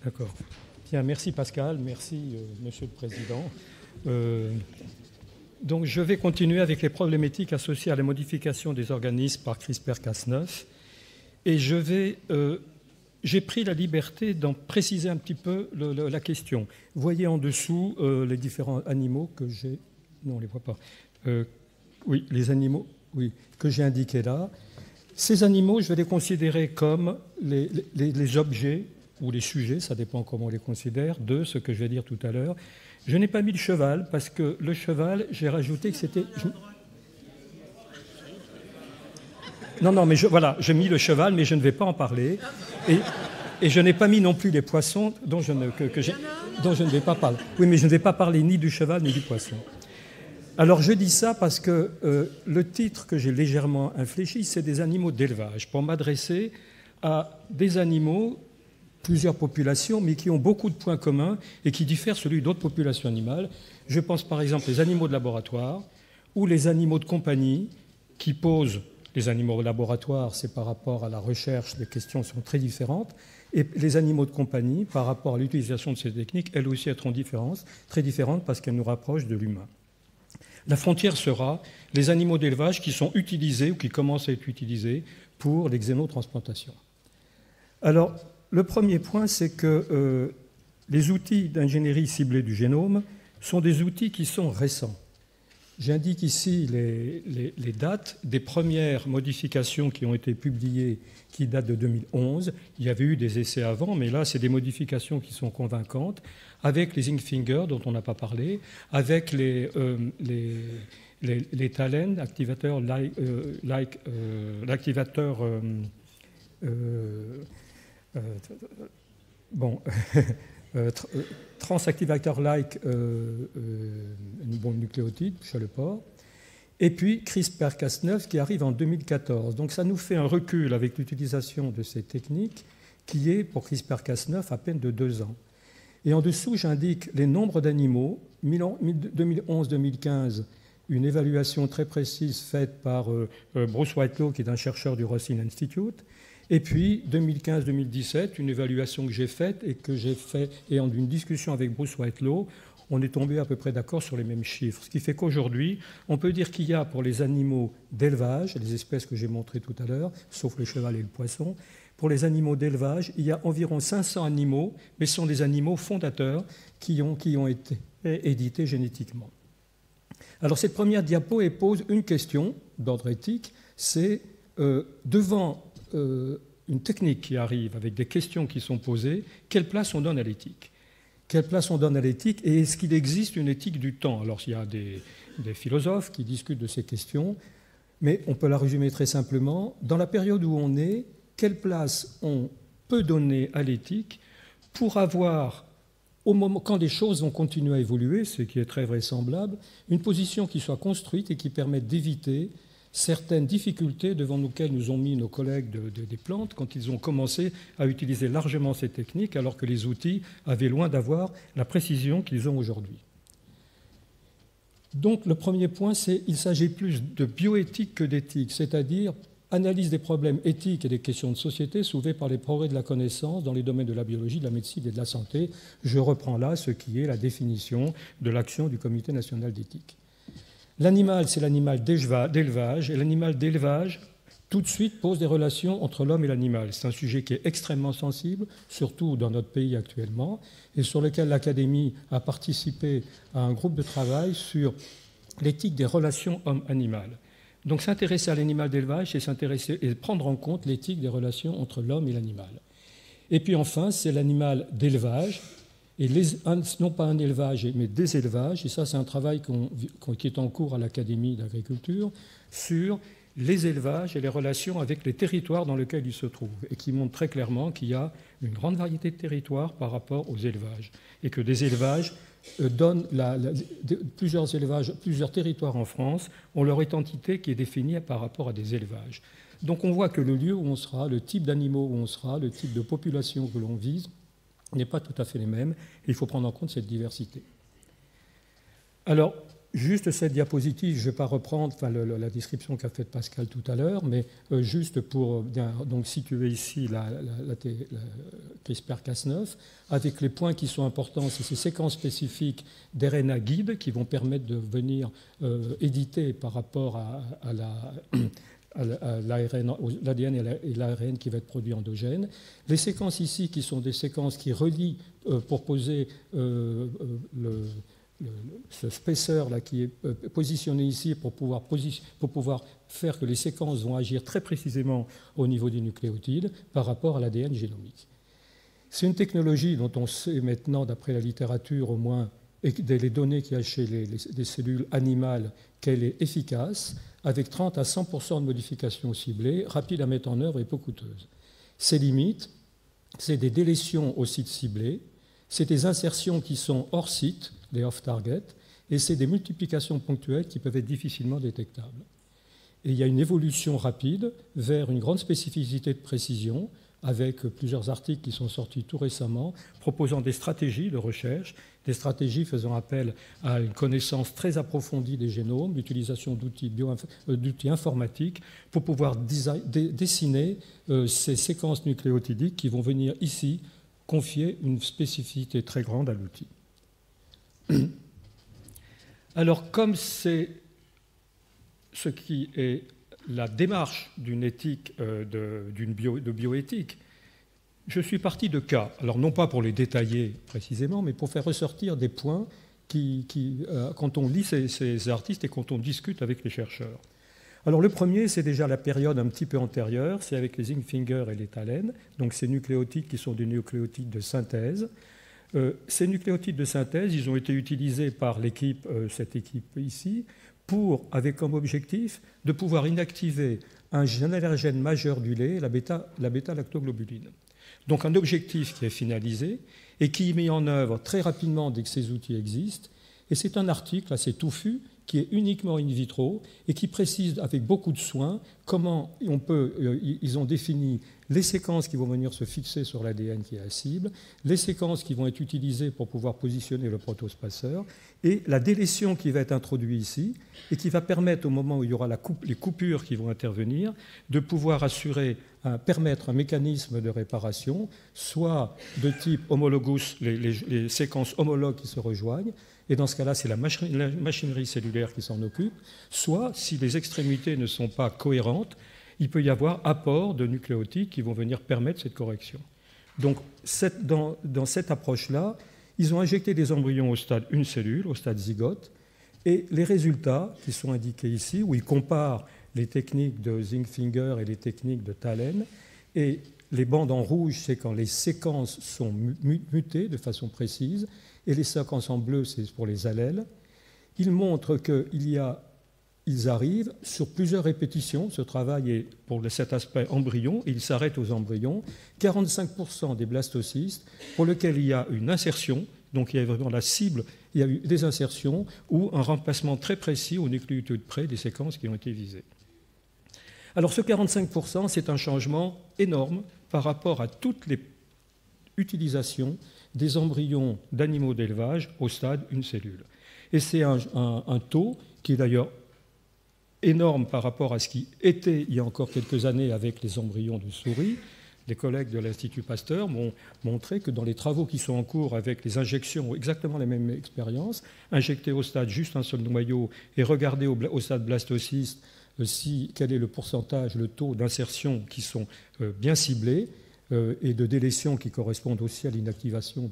D'accord. Bien, merci Pascal, merci Monsieur le Président. Donc je vais continuer avec les problématiques associées à la modification des organismes par CRISPR-Cas9 et j'ai pris la liberté d'en préciser un petit peu la question. Vous voyez en dessous les différents animaux que j'ai... Non, on ne les voit pas. Oui, les animaux que j'ai indiqués là. Ces animaux, je vais les considérer comme les objets ou les sujets, ça dépend comment on les considère, de ce que je vais dire tout à l'heure. Je n'ai pas mis le cheval parce que le cheval, j'ai rajouté que c'était... Non, mais voilà, j'ai mis le cheval, mais je ne vais pas en parler. Et je n'ai pas mis non plus les poissons dont je ne vais pas parler. Oui, mais je ne vais pas parler ni du cheval ni du poisson. Alors je dis ça parce que le titre que j'ai légèrement infléchi, c'est des animaux d'élevage, pour m'adresser à des animaux, plusieurs populations, mais qui ont beaucoup de points communs et qui diffèrent celui d'autres populations animales. Je pense par exemple aux animaux de laboratoire ou les animaux de compagnie qui posent... Les animaux de laboratoire, c'est par rapport à la recherche, les questions sont très différentes. Et les animaux de compagnie, par rapport à l'utilisation de ces techniques, elles aussi seront très différentes parce qu'elles nous rapprochent de l'humain. La frontière sera les animaux d'élevage qui sont utilisés ou qui commencent à être utilisés pour les xénotransplantations. Alors, le premier point, c'est que les outils d'ingénierie ciblée du génome sont des outils qui sont récents. J'indique ici les dates des premières modifications qui ont été publiées, qui datent de 2011. Il y avait eu des essais avant, mais là, c'est des modifications qui sont convaincantes, avec les zinc finger dont on n'a pas parlé, avec les TALEN, activateurs transactivateur-like nucléotide, chalopore, et puis CRISPR-Cas9 qui arrive en 2014. Donc ça nous fait un recul avec l'utilisation de ces techniques qui est pour CRISPR-Cas9 à peine de 2 ans. Et en dessous, j'indique les nombres d'animaux. 2011-2015, une évaluation très précise faite par Bruce Whitelaw, qui est un chercheur du Rossin Institute. Et puis, 2015-2017, une évaluation que j'ai faite et en une discussion avec Bruce Whitelaw, on est tombé à peu près d'accord sur les mêmes chiffres. Ce qui fait qu'aujourd'hui, on peut dire qu'il y a pour les animaux d'élevage, les espèces que j'ai montrées tout à l'heure, sauf le cheval et le poisson, pour les animaux d'élevage, il y a environ 500 animaux, mais ce sont des animaux fondateurs qui ont été édités génétiquement. Alors, cette première diapo pose une question d'ordre éthique, c'est devant une technique qui arrive avec des questions qui sont posées, quelle place on donne à l'éthique ? Quelle place on donne à l'éthique et est-ce qu'il existe une éthique du temps ? Alors il y a des philosophes qui discutent de ces questions, mais on peut la résumer très simplement. Dans la période où on est, quelle place on peut donner à l'éthique pour avoir, au moment, quand les choses vont continuer à évoluer, ce qui est très vraisemblable, une position qui soit construite et qui permette d'éviter certaines difficultés devant lesquelles nous ont mis nos collègues des plantes quand ils ont commencé à utiliser largement ces techniques alors que les outils avaient loin d'avoir la précision qu'ils ont aujourd'hui. Donc le premier point, c'est qu'il s'agit plus de bioéthique que d'éthique, c'est-à-dire analyse des problèmes éthiques et des questions de société soulevées par les progrès de la connaissance dans les domaines de la biologie, de la médecine et de la santé. Je reprends là ce qui est la définition de l'action du Comité national d'éthique. L'animal, c'est l'animal d'élevage, et l'animal d'élevage, tout de suite, pose des relations entre l'homme et l'animal. C'est un sujet qui est extrêmement sensible, surtout dans notre pays actuellement, et sur lequel l'Académie a participé à un groupe de travail sur l'éthique des relations homme-animal. Donc s'intéresser à l'animal d'élevage, c'est s'intéresser et prendre en compte l'éthique des relations entre l'homme et l'animal. Et puis enfin, c'est l'animal d'élevage, et non pas un élevage, mais des élevages, et ça c'est un travail qui est en cours à l'Académie d'agriculture, sur les élevages et les relations avec les territoires dans lesquels ils se trouvent, et qui montre très clairement qu'il y a une grande variété de territoires par rapport aux élevages, et que des élevages donnent plusieurs territoires en France ont leur identité qui est définie par rapport à des élevages. Donc on voit que le lieu où on sera, le type d'animaux où on sera, le type de population que l'on vise, n'est pas tout à fait les mêmes, et il faut prendre en compte cette diversité. Alors, juste cette diapositive, je ne vais pas reprendre la description qu'a faite Pascal tout à l'heure, mais juste pour donc situer ici la CRISPR-Cas9, avec les points qui sont importants, c'est ces séquences spécifiques d'RNA guide qui vont permettre de venir éditer par rapport à l'ADN et l'ARN qui va être produit endogène. Les séquences ici qui sont des séquences qui relient pour poser ce spacer là qui est positionné ici pour pouvoir faire que les séquences vont agir très précisément au niveau des nucléotides par rapport à l'ADN génomique. C'est une technologie dont on sait maintenant, d'après la littérature au moins, et les données qu'il y a chez les cellules animales, qu'elle est efficace, avec 30 à 100% de modifications ciblées, rapide à mettre en œuvre et peu coûteuse. Ses limites, c'est des délétions au site ciblé, c'est des insertions qui sont hors site, les off-target, et c'est des multiplications ponctuelles qui peuvent être difficilement détectables. Et il y a une évolution rapide vers une grande spécificité de précision, avec plusieurs articles qui sont sortis tout récemment, proposant des stratégies de recherche, des stratégies faisant appel à une connaissance très approfondie des génomes, l'utilisation d'outils informatiques pour pouvoir dessiner ces séquences nucléotidiques qui vont venir ici confier une spécificité très grande à l'outil. Alors, comme c'est ce qui est la démarche d'une éthique, de bioéthique, je suis parti de cas. Alors, non pas pour les détailler précisément, mais pour faire ressortir des points quand on lit ces artistes et quand on discute avec les chercheurs. Alors, le premier, c'est déjà la période un petit peu antérieure, c'est avec les Zinckfinger et les Talen, donc ces nucléotides qui sont des nucléotides de synthèse. Ces nucléotides de synthèse, ils ont été utilisés par cette équipe ici, avec comme objectif de pouvoir inactiver un allergène majeur du lait, la bêta-lactoglobuline. Donc un objectif qui est finalisé et qui est mis en œuvre très rapidement dès que ces outils existent. Et c'est un article assez touffu qui est uniquement in vitro et qui précise avec beaucoup de soin comment ils ont défini les séquences qui vont venir se fixer sur l'ADN qui est la cible, les séquences qui vont être utilisées pour pouvoir positionner le protospaceur et la délétion qui va être introduite ici et qui va permettre, au moment où il y aura les coupures qui vont intervenir, de pouvoir permettre un mécanisme de réparation, soit de type homologous, les séquences homologues qui se rejoignent, et dans ce cas-là, c'est la machinerie cellulaire qui s'en occupe, soit, si les extrémités ne sont pas cohérentes, il peut y avoir apport de nucléotides qui vont venir permettre cette correction. Donc, dans cette approche-là, ils ont injecté des embryons au stade une cellule, au stade zygote, et les résultats qui sont indiqués ici, où ils comparent les techniques de Zinckfinger et les techniques de Talen, et les bandes en rouge, c'est quand les séquences sont mutées de façon précise, et les séquences en bleu, c'est pour les allèles. Ils montrent qu'ils arrivent sur plusieurs répétitions. Ce travail est pour cet aspect embryon, et il s'arrête aux embryons. 45% des blastocystes pour lesquels il y a une insertion, donc il y a vraiment la cible, il y a eu des insertions ou un remplacement très précis au nucléotide près des séquences qui ont été visées. Alors ce 45%, c'est un changement énorme par rapport à toutes les utilisations des embryons d'animaux d'élevage au stade une cellule. Et c'est un taux qui est d'ailleurs énorme par rapport à ce qui était il y a encore quelques années avec les embryons de souris. Les collègues de l'Institut Pasteur m'ont montré que dans les travaux qui sont en cours avec les injections, exactement la même expérience, injecter au stade juste un seul noyau et regarder au stade blastocyste quel est le pourcentage, le taux d'insertion qui sont bien ciblés, et de délétion qui correspondent aussi à l'inactivation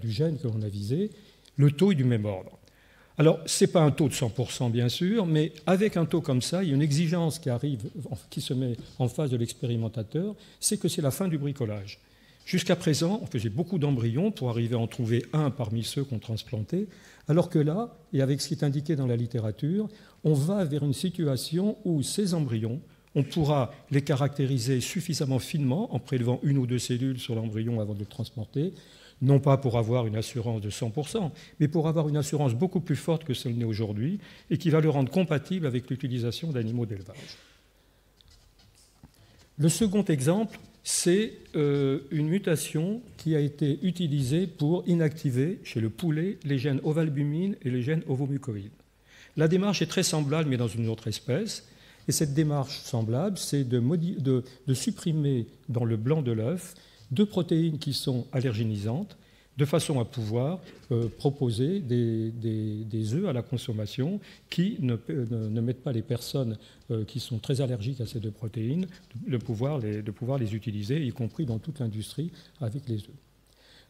du gène que l'on a visé, le taux est du même ordre. Alors, ce n'est pas un taux de 100% bien sûr, mais avec un taux comme ça, il y a une exigence qui se met en face de l'expérimentateur, c'est que c'est la fin du bricolage. Jusqu'à présent, on faisait beaucoup d'embryons pour arriver à en trouver un parmi ceux qu'on transplantait, alors que là, et avec ce qui est indiqué dans la littérature, on va vers une situation où ces embryons, on pourra les caractériser suffisamment finement en prélevant une ou deux cellules sur l'embryon avant de le transporter, non pas pour avoir une assurance de 100%, mais pour avoir une assurance beaucoup plus forte que celle n'est aujourd'hui et qui va le rendre compatible avec l'utilisation d'animaux d'élevage. Le second exemple, c'est une mutation qui a été utilisée pour inactiver chez le poulet les gènes ovalbumine et les gènes ovomucoïdes. La démarche est très semblable, mais dans une autre espèce. Et cette démarche semblable, c'est de supprimer dans le blanc de l'œuf 2 protéines qui sont allergénisantes, de façon à pouvoir proposer des œufs à la consommation qui ne mettent pas les personnes qui sont très allergiques à ces 2 protéines de pouvoir les utiliser, y compris dans toute l'industrie avec les œufs.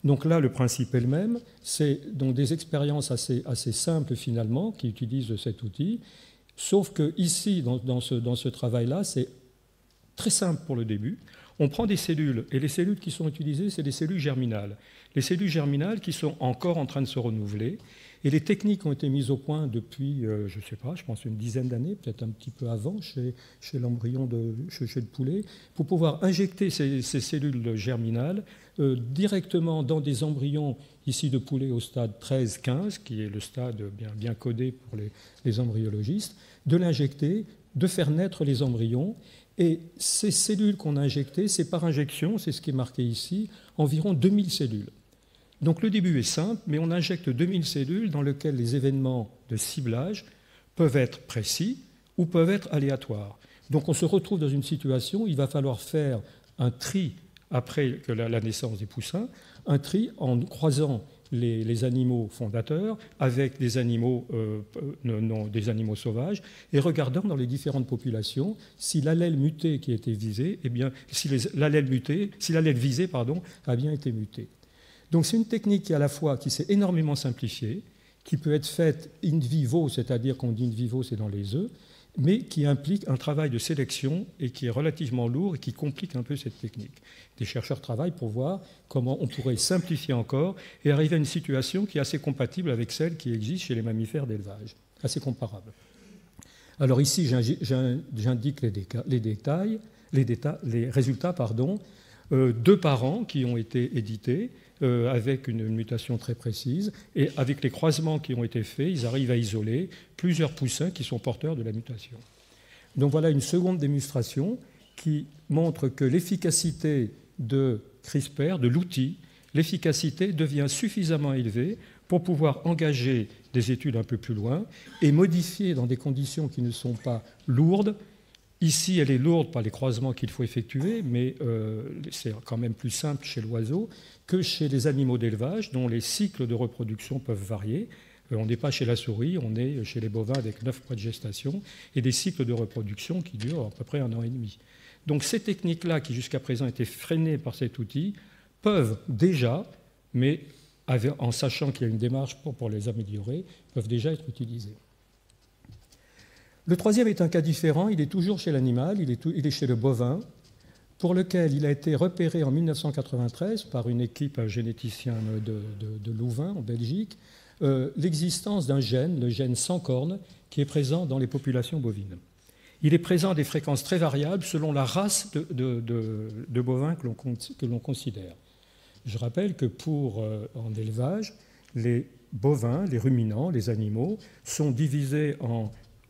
Donc là, le principe est le même. C'est donc des expériences assez simples finalement qui utilisent cet outil, sauf que ici, dans ce travail-là, c'est très simple pour le début. On prend des cellules, et les cellules qui sont utilisées, c'est des cellules germinales. Les cellules germinales qui sont encore en train de se renouveler. Et les techniques ont été mises au point depuis, je ne sais pas, je pense une dizaine d'années, peut-être un petit peu avant, chez l'embryon, chez le poulet, pour pouvoir injecter ces cellules germinales directement dans des embryons ici de poulet au stade 13-15, qui est le stade bien codé pour les embryologistes, de l'injecter, de faire naître les embryons. Et ces cellules qu'on a injectées, c'est par injection, c'est ce qui est marqué ici, environ 2000 cellules. Donc le début est simple, mais on injecte 2000 cellules dans lesquelles les événements de ciblage peuvent être précis ou peuvent être aléatoires. Donc on se retrouve dans une situation où il va falloir faire un tri après la naissance des poussins, un tri en croisant les animaux fondateurs avec des animaux sauvages et regardant dans les différentes populations si l'allèle muté qui a été visé, eh bien, si l'allèle visé a bien été muté. Donc c'est une technique qui s'est énormément simplifiée, qui peut être faite in vivo, c'est-à-dire qu'on dit in vivo, c'est dans les œufs, mais qui implique un travail de sélection et qui est relativement lourd et qui complique un peu cette technique. Des chercheurs travaillent pour voir comment on pourrait simplifier encore et arriver à une situation qui est assez compatible avec celle qui existe chez les mammifères d'élevage, assez comparable. Alors ici, j'indique les résultats, 2 parents qui ont été édités avec une mutation très précise, et avec les croisements qui ont été faits, ils arrivent à isoler plusieurs poussins qui sont porteurs de la mutation. Donc voilà une seconde démonstration qui montre que l'efficacité de CRISPR, de l'outil, l'efficacité devient suffisamment élevée pour pouvoir engager des études un peu plus loin et modifier dans des conditions qui ne sont pas lourdes. Ici, elle est lourde par les croisements qu'il faut effectuer, mais c'est quand même plus simple chez l'oiseau que chez les animaux d'élevage, dont les cycles de reproduction peuvent varier. On n'est pas chez la souris, on est chez les bovins avec 9 mois de gestation et des cycles de reproduction qui durent à peu près 1 an et demi. Donc ces techniques-là, qui jusqu'à présent étaient freinées par cet outil, peuvent déjà, mais en sachant qu'il y a une démarche pour les améliorer, peuvent déjà être utilisées. Le troisième est un cas différent, il est toujours chez l'animal, il est chez le bovin, pour lequel il a été repéré en 1993 par une équipe généticien de Louvain, en Belgique, l'existence d'un gène, le gène sans corne, qui est présent dans les populations bovines. Il est présent à des fréquences très variables selon la race de bovins que l'on considère. Je rappelle que en élevage, les bovins, les ruminants, les animaux, sont divisés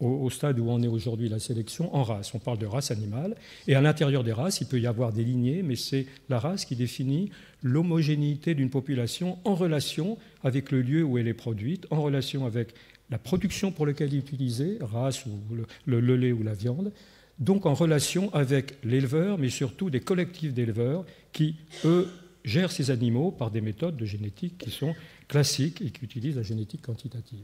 au stade où on est aujourd'hui la sélection, en races. On parle de race animale. Et à l'intérieur des races, il peut y avoir des lignées, mais c'est la race qui définit l'homogénéité d'une population en relation avec le lieu où elle est produite, en relation avec la production pour laquelle elle est utilisée, race ou le lait ou la viande, donc en relation avec l'éleveur, mais surtout des collectifs d'éleveurs qui, eux, gèrent ces animaux par des méthodes de génétique qui sont classiques et qui utilisent la génétique quantitative.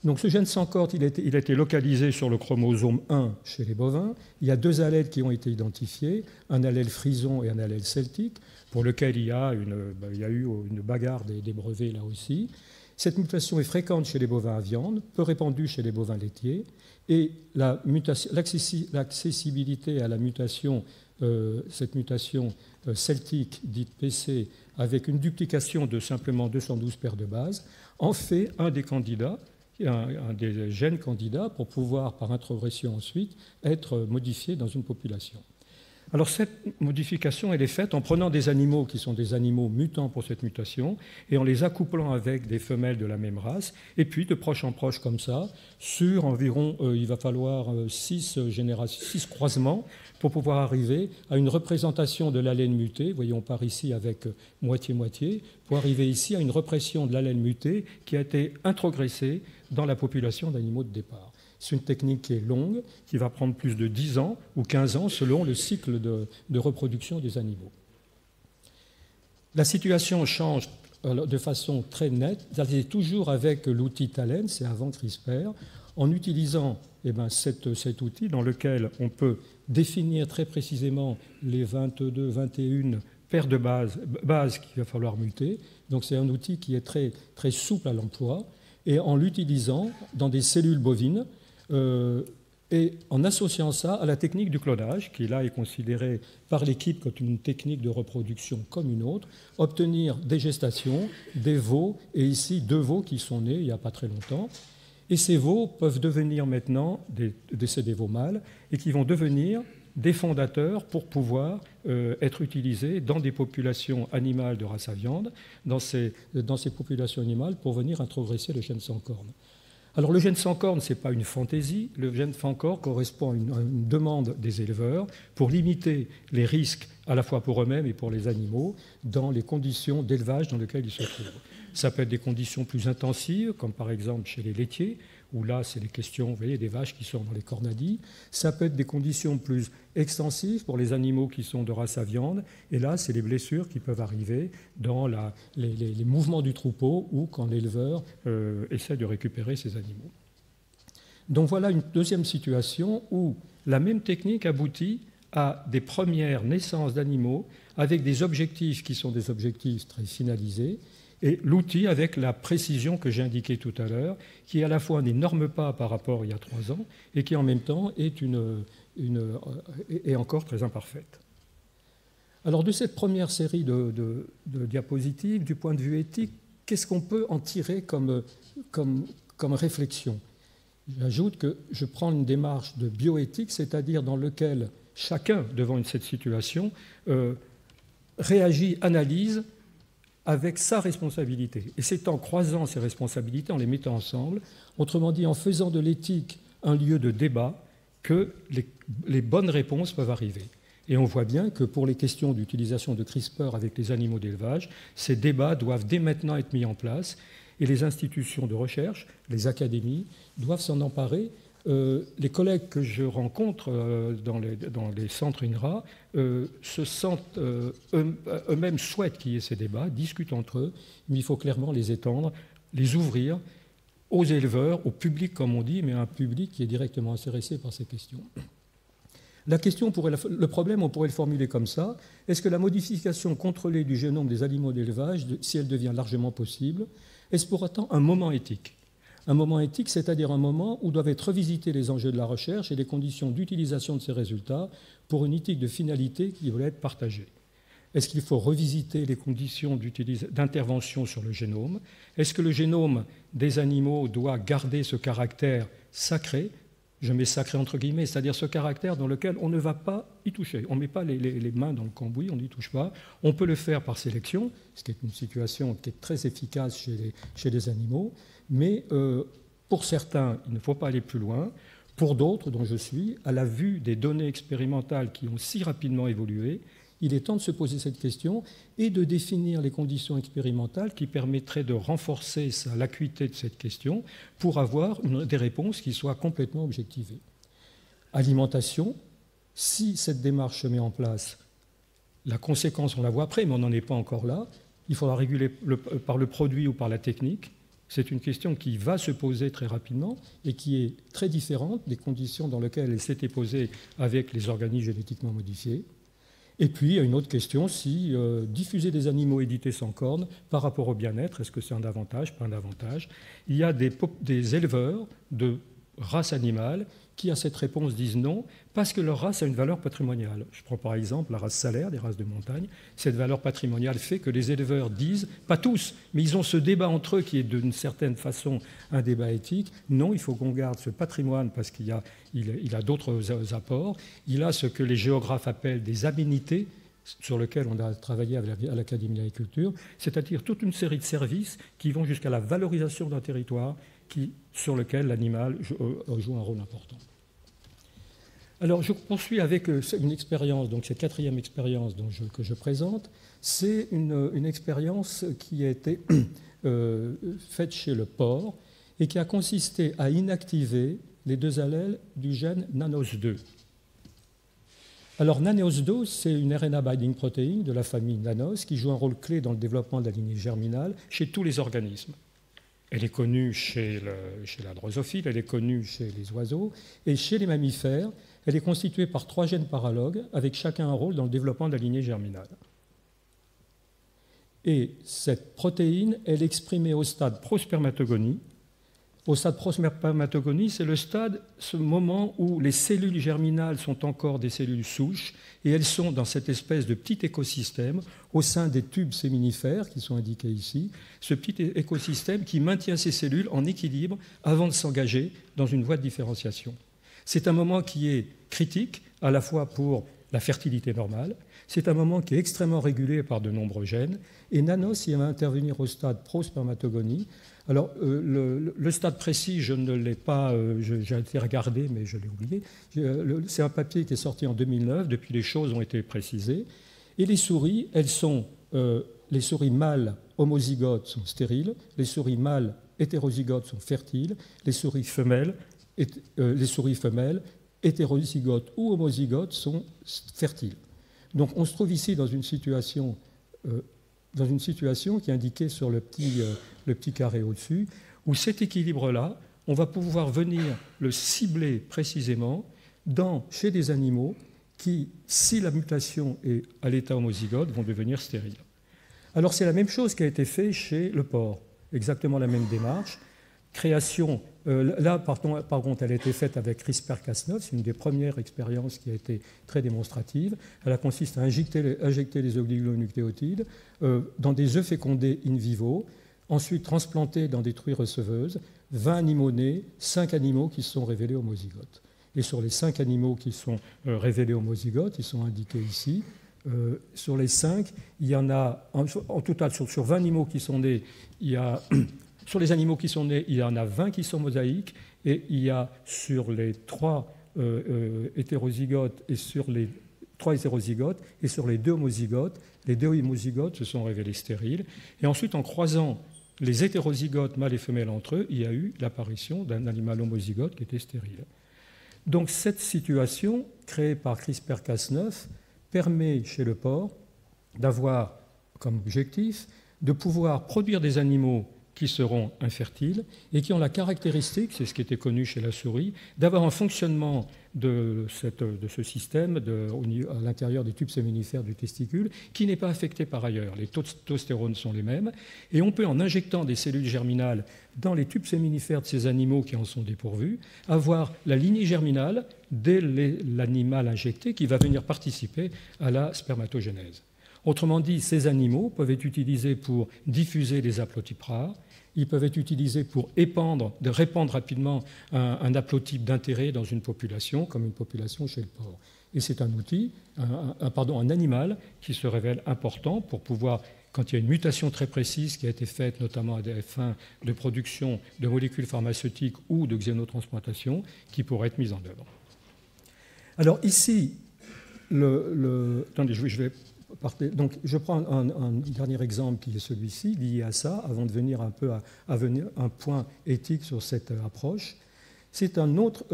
Donc ce gène sans corne, il a été localisé sur le chromosome 1 chez les bovins. Il y a 2 allèles qui ont été identifiés, un allèle frison et un allèle celtique, pour lequel il y a eu une bagarre des brevets là aussi. Cette mutation est fréquente chez les bovins à viande, peu répandue chez les bovins laitiers, et l'accessibilité à la mutation, cette mutation celtique dite PC, avec une duplication de simplement 212 paires de bases, en fait un des candidats, un des gènes candidats pour pouvoir, par introgression ensuite, être modifié dans une population. Alors cette modification, elle est faite en prenant des animaux qui sont des animaux mutants pour cette mutation et en les accouplant avec des femelles de la même race. Et puis de proche en proche comme ça, sur environ, il va falloir 6 croisements pour pouvoir arriver à une représentation de l'allèle muté. Voyons, on part ici avec moitié-moitié, pour arriver ici à une repression de l'allèle muté qui a été introgressée dans la population d'animaux de départ. C'est une technique qui est longue, qui va prendre plus de 10 ans ou 15 ans selon le cycle de reproduction des animaux. La situation change de façon très nette, c'est toujours avec l'outil TALEN, c'est avant CRISPR, en utilisant cet outil dans lequel on peut définir très précisément les 22, 21 paires de bases qu'il va falloir muter. Donc c'est un outil qui est très, très souple à l'emploi, et en l'utilisant dans des cellules bovines, et en associant ça à la technique du clonage, qui là est considérée par l'équipe comme une technique de reproduction comme une autre, obtenir des gestations, des veaux, et ici 2 veaux qui sont nés il n'y a pas très longtemps. Et ces veaux peuvent devenir maintenant des veaux mâles, et qui vont devenir des fondateurs pour pouvoir être utilisés dans des populations animales de race à viande, dans ces populations animales, pour venir introgresser le gène sans corne. Alors le gène sans corne, ce n'est pas une fantaisie. Le gène sans corne correspond à une demande des éleveurs pour limiter les risques à la fois pour eux-mêmes et pour les animaux dans les conditions d'élevage dans lesquelles ils se trouvent. Ça peut être des conditions plus intensives, comme par exemple chez les laitiers, où là, c'est les questions, vous voyez, des vaches qui sont dans les cornadis. Ça peut être des conditions plus extensives pour les animaux qui sont de race à viande. Et là, c'est les blessures qui peuvent arriver dans les mouvements du troupeau ou quand l'éleveur essaie de récupérer ses animaux. Donc voilà une deuxième situation où la même technique aboutit à des premières naissances d'animaux avec des objectifs qui sont des objectifs très finalisés, et l'outil avec la précision que j'ai indiquée tout à l'heure, qui est à la fois un énorme pas par rapport à il y a 3 ans et qui en même temps est encore très imparfaite. Alors de cette première série de diapositives, du point de vue éthique, qu'est-ce qu'on peut en tirer comme réflexion? J'ajoute que je prends une démarche de bioéthique, c'est-à-dire dans laquelle chacun, devant cette situation, réagit, analyse, avec sa responsabilité. Et c'est en croisant ces responsabilités, en les mettant ensemble, autrement dit en faisant de l'éthique un lieu de débat, que les bonnes réponses peuvent arriver. Et on voit bien que pour les questions d'utilisation de CRISPR avec les animaux d'élevage, ces débats doivent dès maintenant être mis en place, et les institutions de recherche, les académies, doivent s'en emparer. Les collègues que je rencontre dans les centres INRA se sentent eux-mêmes souhaitent qu'il y ait ces débats, discutent entre eux, mais il faut clairement les étendre, les ouvrir aux éleveurs, au public comme on dit, mais un public qui est directement intéressé par ces questions. La question, le problème, on pourrait le formuler comme ça. Est-ce que la modification contrôlée du génome des animaux d'élevage, si elle devient largement possible, est-ce pour autant un moment éthique ? Un moment éthique, c'est-à-dire un moment où doivent être revisités les enjeux de la recherche et les conditions d'utilisation de ces résultats pour une éthique de finalité qui doit être partagée. Est-ce qu'il faut revisiter les conditions d'intervention sur le génome? Est-ce que le génome des animaux doit garder ce caractère sacré? Je mets sacré entre guillemets, c'est-à-dire ce caractère dans lequel on ne va pas y toucher. On ne met pas les mains dans le cambouis, on n'y touche pas. On peut le faire par sélection, ce qui est une situation qui est très efficace chez les animaux. Mais pour certains, il ne faut pas aller plus loin. Pour d'autres, dont je suis, à la vue des données expérimentales qui ont si rapidement évolué, il est temps de se poser cette question et de définir les conditions expérimentales qui permettraient de renforcer l'acuité de cette question pour avoir des réponses qui soient complètement objectivées. Alimentation, si cette démarche se met en place, la conséquence, on la voit après, mais on n'en est pas encore là. Il faudra réguler par le produit ou par la technique. C'est une question qui va se poser très rapidement et qui est très différente des conditions dans lesquelles elle s'était posée avec les organismes génétiquement modifiés. Et puis, il y a une autre question, si diffuser des animaux édités sans cornes par rapport au bien-être, est-ce que c'est un avantage, pas un avantage? Il y a des éleveurs de race animale qui, à cette réponse, disent non, parce que leur race a une valeur patrimoniale. Je prends par exemple la race salaire, des races de montagne. Cette valeur patrimoniale fait que les éleveurs disent, pas tous, mais ils ont ce débat entre eux qui est d'une certaine façon un débat éthique. Non, il faut qu'on garde ce patrimoine parce qu'il a d'autres apports. Il a ce que les géographes appellent des aménités, sur lesquels on a travaillé à l'Académie d'agriculture, c'est-à-dire toute une série de services qui vont jusqu'à la valorisation d'un territoire sur lequel l'animal joue un rôle important. Alors, je poursuis avec une expérience, donc cette quatrième expérience que je présente. C'est une expérience qui a été faite chez le porc et qui a consisté à inactiver les 2 allèles du gène NANOS2. Alors, NANOS2, c'est une RNA binding protein de la famille NANOS qui joue un rôle clé dans le développement de la lignée germinale chez tous les organismes. Elle est connue chez la drosophile, elle est connue chez les oiseaux, et chez les mammifères, elle est constituée par 3 gènes paralogues, avec chacun un rôle dans le développement de la lignée germinale. Et cette protéine, elle est exprimée au stade prospermatogonie. Au stade prospermatogonie, c'est le stade, ce moment où les cellules germinales sont encore des cellules souches, et elles sont dans cette espèce de petit écosystème au sein des tubes séminifères qui sont indiqués ici, ce petit écosystème qui maintient ces cellules en équilibre avant de s'engager dans une voie de différenciation. C'est un moment qui est critique, à la fois pour la fertilité normale, c'est un moment qui est extrêmement régulé par de nombreux gènes, et Nanos il va intervenir au stade prospermatogonie. Alors, le stade précis, je ne l'ai pas, j'ai été regardé, mais je l'ai oublié. C'est un papier qui est sorti en 2009, depuis les choses ont été précisées. Et les souris, les souris mâles homozygotes sont stériles, les souris mâles hétérozygotes sont fertiles, les souris femelles hétérozygotes ou homozygotes sont fertiles. Donc on se trouve ici dans une situation qui est indiquée sur le petit carré au-dessus, où cet équilibre-là, on va pouvoir venir le cibler précisément chez des animaux qui, si la mutation est à l'état homozygote, vont devenir stériles. Alors c'est la même chose qui a été fait chez le porc, exactement la même démarche. Création, là par contre elle a été faite avec CRISPR-Cas9, c'est une des premières expériences qui a été très démonstrative. Elle consiste à injecter les oligonucléotides dans des œufs fécondés in vivo, ensuite transplantés dans des truies receveuses, 20 animaux nés, 5 animaux qui se sont révélés homozygotes. Et sur les 5 animaux qui sont révélés homozygotes, ils sont indiqués ici, sur les 5, il y en a, en total sur 20 animaux qui sont nés, sur les animaux qui sont nés, il y en a 20 qui sont mosaïques, et il y a sur les 3 hétérozygotes et sur les 3 hétérozygotes et sur les 2 homozygotes, les 2 homozygotes se sont révélés stériles. Et ensuite, en croisant les hétérozygotes mâles et femelles entre eux, il y a eu l'apparition d'un animal homozygote qui était stérile. Donc cette situation, créée par CRISPR-Cas9, permet chez le porc d'avoir comme objectif de pouvoir produire des animaux qui seront infertiles et qui ont la caractéristique, c'est ce qui était connu chez la souris, d'avoir un fonctionnement de ce système à l'intérieur des tubes séminifères du testicule qui n'est pas affecté par ailleurs. Les taux de testostérone sont les mêmes et on peut, en injectant des cellules germinales dans les tubes séminifères de ces animaux qui en sont dépourvus, avoir la lignée germinale dès l'animal injecté qui va venir participer à la spermatogénèse. Autrement dit, ces animaux peuvent être utilisés pour diffuser des haplotypes rares, ils peuvent être utilisés pour répandre rapidement un haplotype d'intérêt dans une population, comme une population chez le porc. Et c'est un outil, un animal qui se révèle important pour pouvoir, quand il y a une mutation très précise qui a été faite, notamment à des fins de production de molécules pharmaceutiques ou de xénotransplantation, qui pourrait être mise en œuvre. Alors ici, attendez, donc, je prends un dernier exemple qui est celui-ci, lié à ça, avant de venir un peu à un point éthique sur cette approche. C'est un autre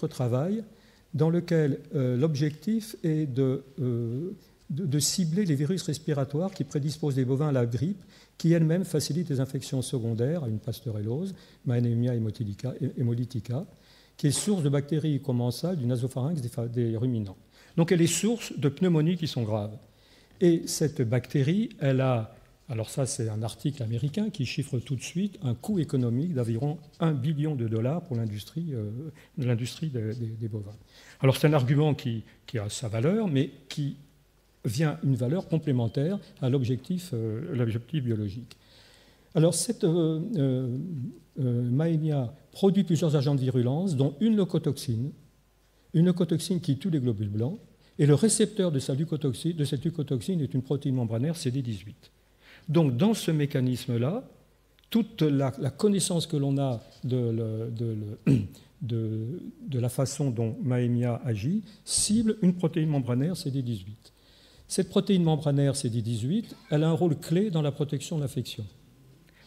travail dans lequel l'objectif est de cibler les virus respiratoires qui prédisposent les bovins à la grippe, qui elle-même facilitent les infections secondaires à une pasteurellose, Maenaemia hemolytica, qui est source de bactéries commensales du nasopharynx des ruminants. Donc elle est source de pneumonies qui sont graves. Et cette bactérie, elle a Alors ça, c'est un article américain qui chiffre tout de suite un coût économique d'environ $1 billion pour l'industrie des bovins. Alors c'est un argument qui a sa valeur, mais qui vient une valeur complémentaire à l'objectif biologique. Alors cette Maemia produit plusieurs agents de virulence, dont une leucotoxine qui tue les globules blancs, et le récepteur de cette leucotoxine est une protéine membranaire CD18. Donc, dans ce mécanisme-là, toute la connaissance que l'on a de la façon dont Maemia agit cible une protéine membranaire CD18. Cette protéine membranaire CD18, elle a un rôle clé dans la protection de l'infection.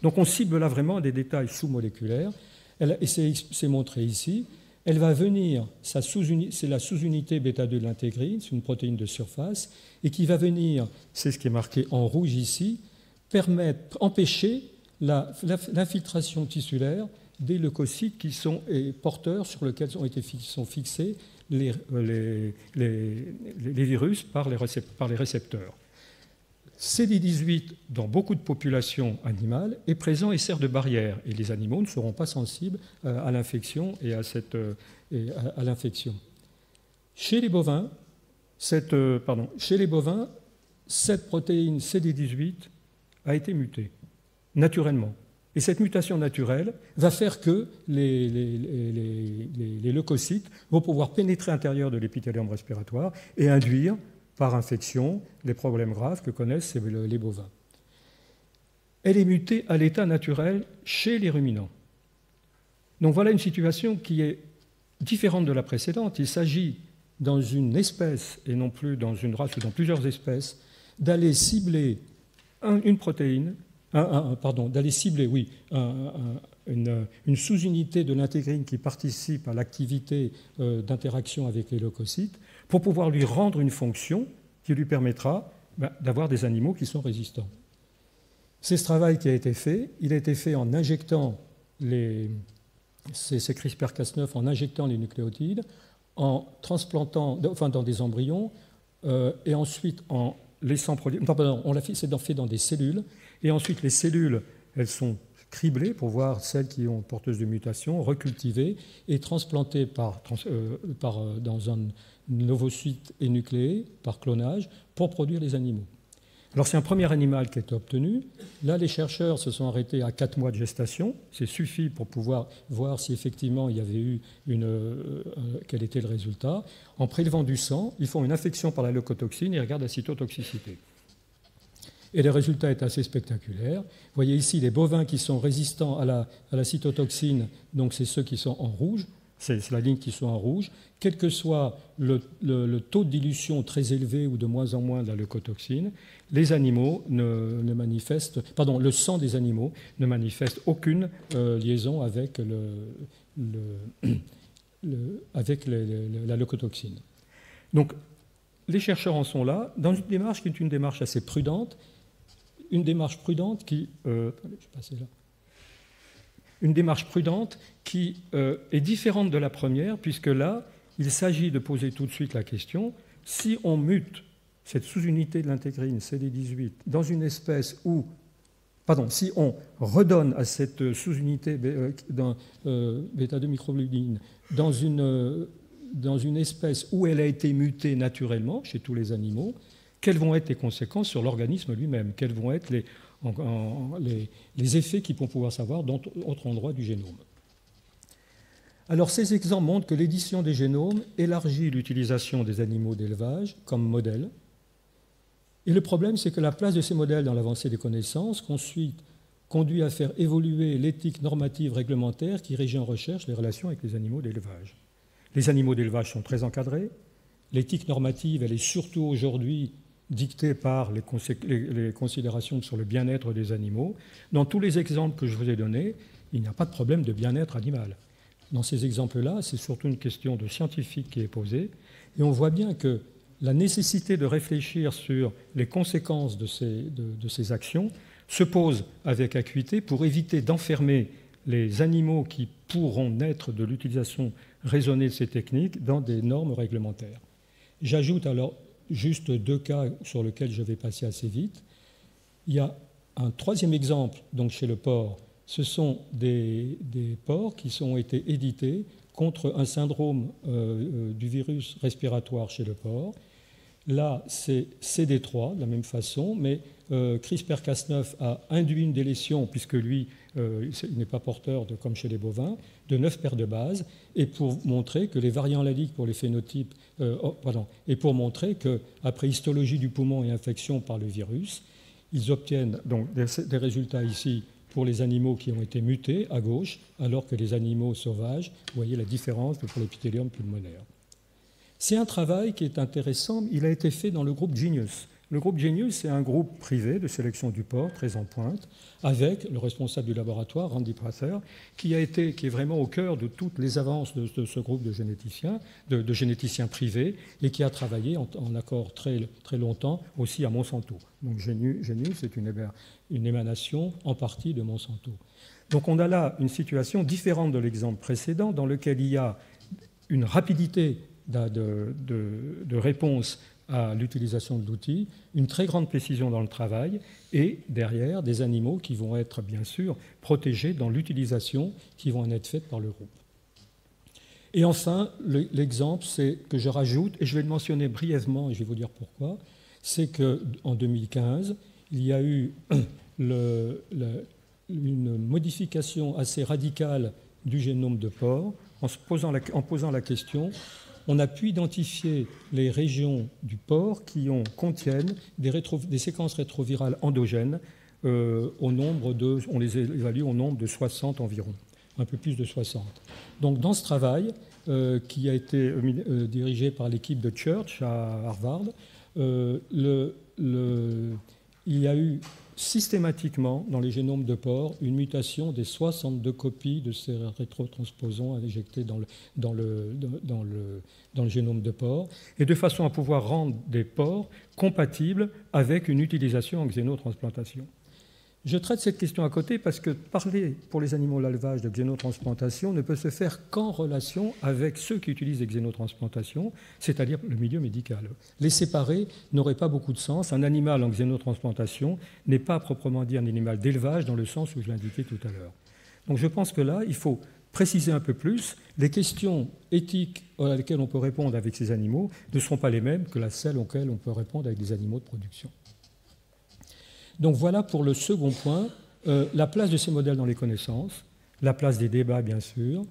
Donc, on cible là vraiment des détails sous-moléculaires, et c'est montré ici. Elle va venir, c'est la sous-unité bêta-2 de l'intégrine, c'est une protéine de surface, et qui va venir, c'est ce qui est marqué en rouge ici, empêcher l'infiltration tissulaire des leucocytes qui sont porteurs sur lesquels sont fixés les virus par les récepteurs. CD18, dans beaucoup de populations animales, est présent et sert de barrière, et les animaux ne seront pas sensibles à l'infection et à l'infection. Chez les bovins, cette protéine CD18 a été mutée, naturellement. Et cette mutation naturelle va faire que les leucocytes vont pouvoir pénétrer à l'intérieur de l'épithélium respiratoire et induire, par infection, les problèmes graves que connaissent les bovins. Elle est mutée à l'état naturel chez les ruminants. Donc voilà une situation qui est différente de la précédente. Il s'agit, dans une espèce, et non plus dans une race ou dans plusieurs espèces, d'aller cibler une protéine, d'aller cibler, une sous-unité de l'intégrine qui participe à l'activité d'interaction avec les leucocytes, pour pouvoir lui rendre une fonction qui lui permettra d'avoir des animaux qui sont résistants. C'est ce travail qui a été fait. Il a été fait en injectant ces CRISPR-Cas9, en injectant les nucléotides, en transplantant, dans des embryons, et ensuite en laissant produire. On l'a fait dans des cellules, et ensuite les cellules, elles sont criblées pour voir celles qui ont porteuses de mutations, recultivées et transplantées dans un ovocyte énucléé par clonage pour produire les animaux. Alors c'est un premier animal qui est obtenu. Là, les chercheurs se sont arrêtés à 4 mois de gestation. C'est suffit pour pouvoir voir si effectivement il y avait eu quel était le résultat. En prélevant du sang, ils font une infection par la leucotoxine et regardent la cytotoxicité. Et le résultat est assez spectaculaire. Vous voyez ici les bovins qui sont résistants à la cytotoxine, donc c'est ceux qui sont en rouge, c'est la ligne qui sont en rouge, quel que soit le taux de dilution très élevé ou de moins en moins de la leucotoxine, les animaux le sang des animaux ne manifeste aucune liaison avec la leucotoxine. Donc, les chercheurs en sont là, dans une démarche qui est une démarche assez prudente, une démarche prudente qui est différente de la première, puisque là, il s'agit de poser tout de suite la question, si on mute cette sous-unité de l'intégrine CD18 dans une espèce où, si on redonne à cette sous-unité bêta-2 microglobuline dans une espèce où elle a été mutée naturellement chez tous les animaux, quelles vont être les conséquences sur l'organisme lui-même? Quels vont être les effets qu'ils vont pouvoir savoir dans d'autres endroits du génome? Alors, ces exemples montrent que l'édition des génomes élargit l'utilisation des animaux d'élevage comme modèle. Et le problème, c'est que la place de ces modèles dans l'avancée des connaissances conduit à faire évoluer l'éthique normative réglementaire qui régit en recherche les relations avec les animaux d'élevage. Les animaux d'élevage sont très encadrés. L'éthique normative, elle est surtout aujourd'hui dictée par les considérations sur le bien-être des animaux. Dans tous les exemples que je vous ai donnés, il n'y a pas de problème de bien-être animal. Dans ces exemples-là, c'est surtout une question de scientifique qui est posée. Et on voit bien que la nécessité de réfléchir sur les conséquences de ces actions se pose avec acuité pour éviter d'enfermer les animaux qui pourront naître de l'utilisation raisonnée de ces techniques dans des normes réglementaires. J'ajoute alors juste 2 cas sur lesquels je vais passer assez vite. Il y a Un troisième exemple, donc chez le porc, ce sont des porcs qui ont été édités contre un syndrome du virus respiratoire chez le porc. Là, c'est CD3 de la même façon, mais CRISPR-Cas9 a induit une délétion, puisque lui, il n'est pas porteur, comme chez les bovins, de 9 paires de bases, et pour montrer que les variants alleliques pour les phénotypes, et pour montrer qu'après histologie du poumon et infection par le virus, ils obtiennent donc des résultats ici pour les animaux qui ont été mutés à gauche, alors que les animaux sauvages, vous voyez la différence pour l'épithélium pulmonaire. C'est un travail qui est intéressant, il a été fait dans le groupe Genius. Le groupe Genius, c'est un groupe privé de sélection du porc, très en pointe, avec le responsable du laboratoire, Randy Prather, qui est vraiment au cœur de toutes les avances de ce groupe de généticiens privés, et qui a travaillé en accord très, très longtemps aussi à Monsanto. Donc Genius est une émanation en partie de Monsanto. Donc on a là une situation différente de l'exemple précédent, dans lequel il y a une rapidité de réponse à l'utilisation de l'outil, une très grande précision dans le travail et derrière des animaux qui vont être bien sûr protégés dans l'utilisation qui vont en être faites par le groupe. Et enfin, l'exemple que je rajoute, et je vais le mentionner brièvement et je vais vous dire pourquoi, c'est qu'en 2015, il y a eu une modification assez radicale du génome de porc en posant la question. On a pu identifier les régions du porc qui contiennent des séquences rétrovirales endogènes on les évalue au nombre de 60 environ, un peu plus de 60. Donc dans ce travail, qui a été dirigé par l'équipe de Church à Harvard, il y a eu systématiquement dans les génomes de porc une mutation des 62 copies de ces rétrotransposons injectés dans le génome de porc, et de façon à pouvoir rendre des porcs compatibles avec une utilisation en xénotransplantation. Je traite cette question à côté parce que parler pour les animaux d'élevage de xénotransplantation ne peut se faire qu'en relation avec ceux qui utilisent les xénotransplantations, c'est-à-dire le milieu médical. Les séparer n'aurait pas beaucoup de sens. Un animal en xénotransplantation n'est pas proprement dit un animal d'élevage dans le sens où je l'indiquais tout à l'heure. Donc je pense que là, il faut préciser un peu plus. Les questions éthiques à lesquelles on peut répondre avec ces animaux ne seront pas les mêmes que celles auxquelles on peut répondre avec des animaux de production. Donc voilà pour le second point, la place de ces modèles dans les connaissances, la place des débats bien sûr,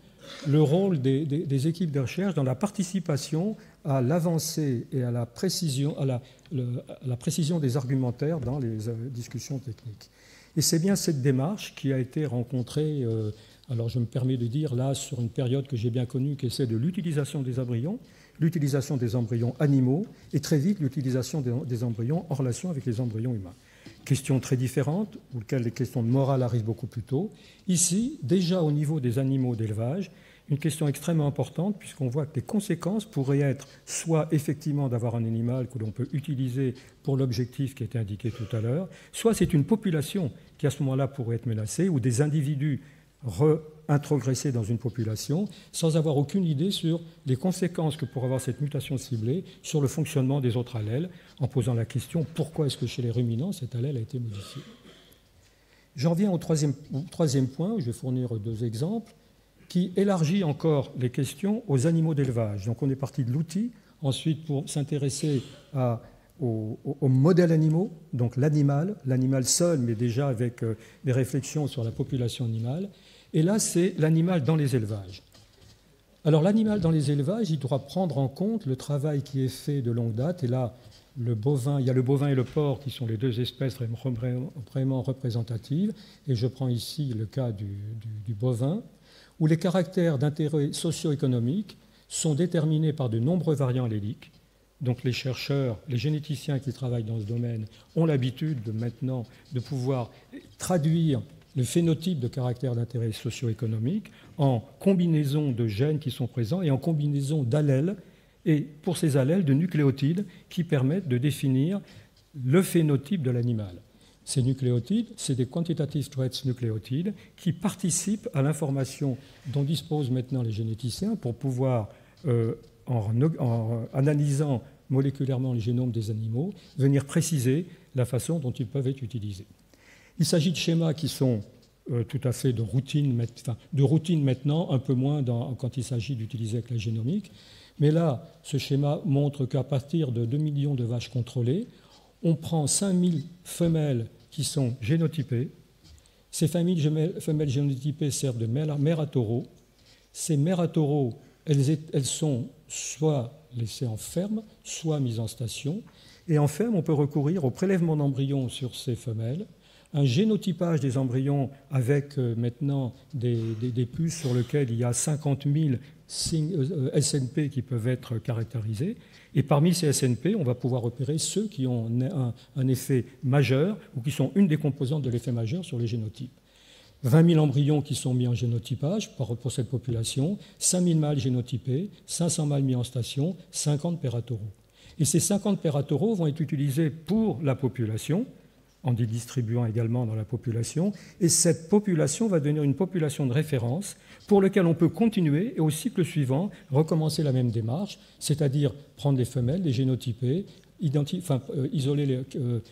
le rôle des équipes de recherche dans la participation à l'avancée et à la précision, la précision des argumentaires dans les discussions techniques. Et c'est bien cette démarche qui a été rencontrée, alors je me permets de dire là, sur une période que j'ai bien connue, qui est celle de l'utilisation des embryons, l'utilisation des embryons animaux et très vite l'utilisation des embryons en relation avec les embryons humains. Questions très différentes, pour lesquelles les questions de morale arrivent beaucoup plus tôt. Ici, déjà au niveau des animaux d'élevage, une question extrêmement importante, puisqu'on voit que les conséquences pourraient être soit effectivement d'avoir un animal que l'on peut utiliser pour l'objectif qui a été indiqué tout à l'heure, soit c'est une population qui à ce moment-là pourrait être menacée, ou des individus réintrogressés dans une population, sans avoir aucune idée sur les conséquences que pourrait avoir cette mutation ciblée sur le fonctionnement des autres allèles, en posant la question pourquoi est-ce que chez les ruminants cet allèle a été modifié. J'en viens au troisième point, où je vais fournir 2 exemples, qui élargit encore les questions aux animaux d'élevage. Donc on est parti de l'outil, ensuite pour s'intéresser aux modèles animaux, donc l'animal seul, mais déjà avec des réflexions sur la population animale. Et là, c'est l'animal dans les élevages. Alors l'animal dans les élevages, il doit prendre en compte le travail qui est fait de longue date. Et là, il y a le bovin et le porc qui sont les 2 espèces vraiment représentatives. Et je prends ici le cas du bovin, où les caractères d'intérêt socio-économique sont déterminés par de nombreux variants alléliques. Donc les chercheurs, les généticiens qui travaillent dans ce domaine ont l'habitude maintenant de pouvoir traduire le phénotype de caractère d'intérêt socio-économique en combinaison de gènes qui sont présents et en combinaison d'allèles, et pour ces allèles de nucléotides qui permettent de définir le phénotype de l'animal. Ces nucléotides, c'est des quantitative traits nucléotides qui participent à l'information dont disposent maintenant les généticiens pour pouvoir, en analysant moléculairement les génomes des animaux, venir préciser la façon dont ils peuvent être utilisés. Il s'agit de schémas qui sont tout à fait de routine maintenant, un peu moins quand il s'agit d'utiliser avec la génomique. Mais là, ce schéma montre qu'à partir de 2 millions de vaches contrôlées, on prend 5000 femelles qui sont génotypées. Ces femelles génotypées servent de mères à taureaux. Ces mères à taureaux, elles sont soit laissées en ferme, soit mises en station. Et en ferme, on peut recourir au prélèvement d'embryons sur ces femelles, un génotypage des embryons avec maintenant des puces sur lesquelles il y a 50 000 SNP qui peuvent être caractérisés. Et parmi ces SNP, on va pouvoir repérer ceux qui ont un effet majeur ou qui sont une des composantes de l'effet majeur sur les génotypes. 20 000 embryons qui sont mis en génotypage pour cette population, 5 000 mâles génotypés, 500 mâles mis en station, 50 pérataureaux. Et ces 50 pérataureaux vont être utilisés pour la population, en les distribuant également dans la population, et cette population va devenir une population de référence pour laquelle on peut continuer et au cycle suivant recommencer la même démarche, c'est-à-dire prendre les femelles, les génotyper,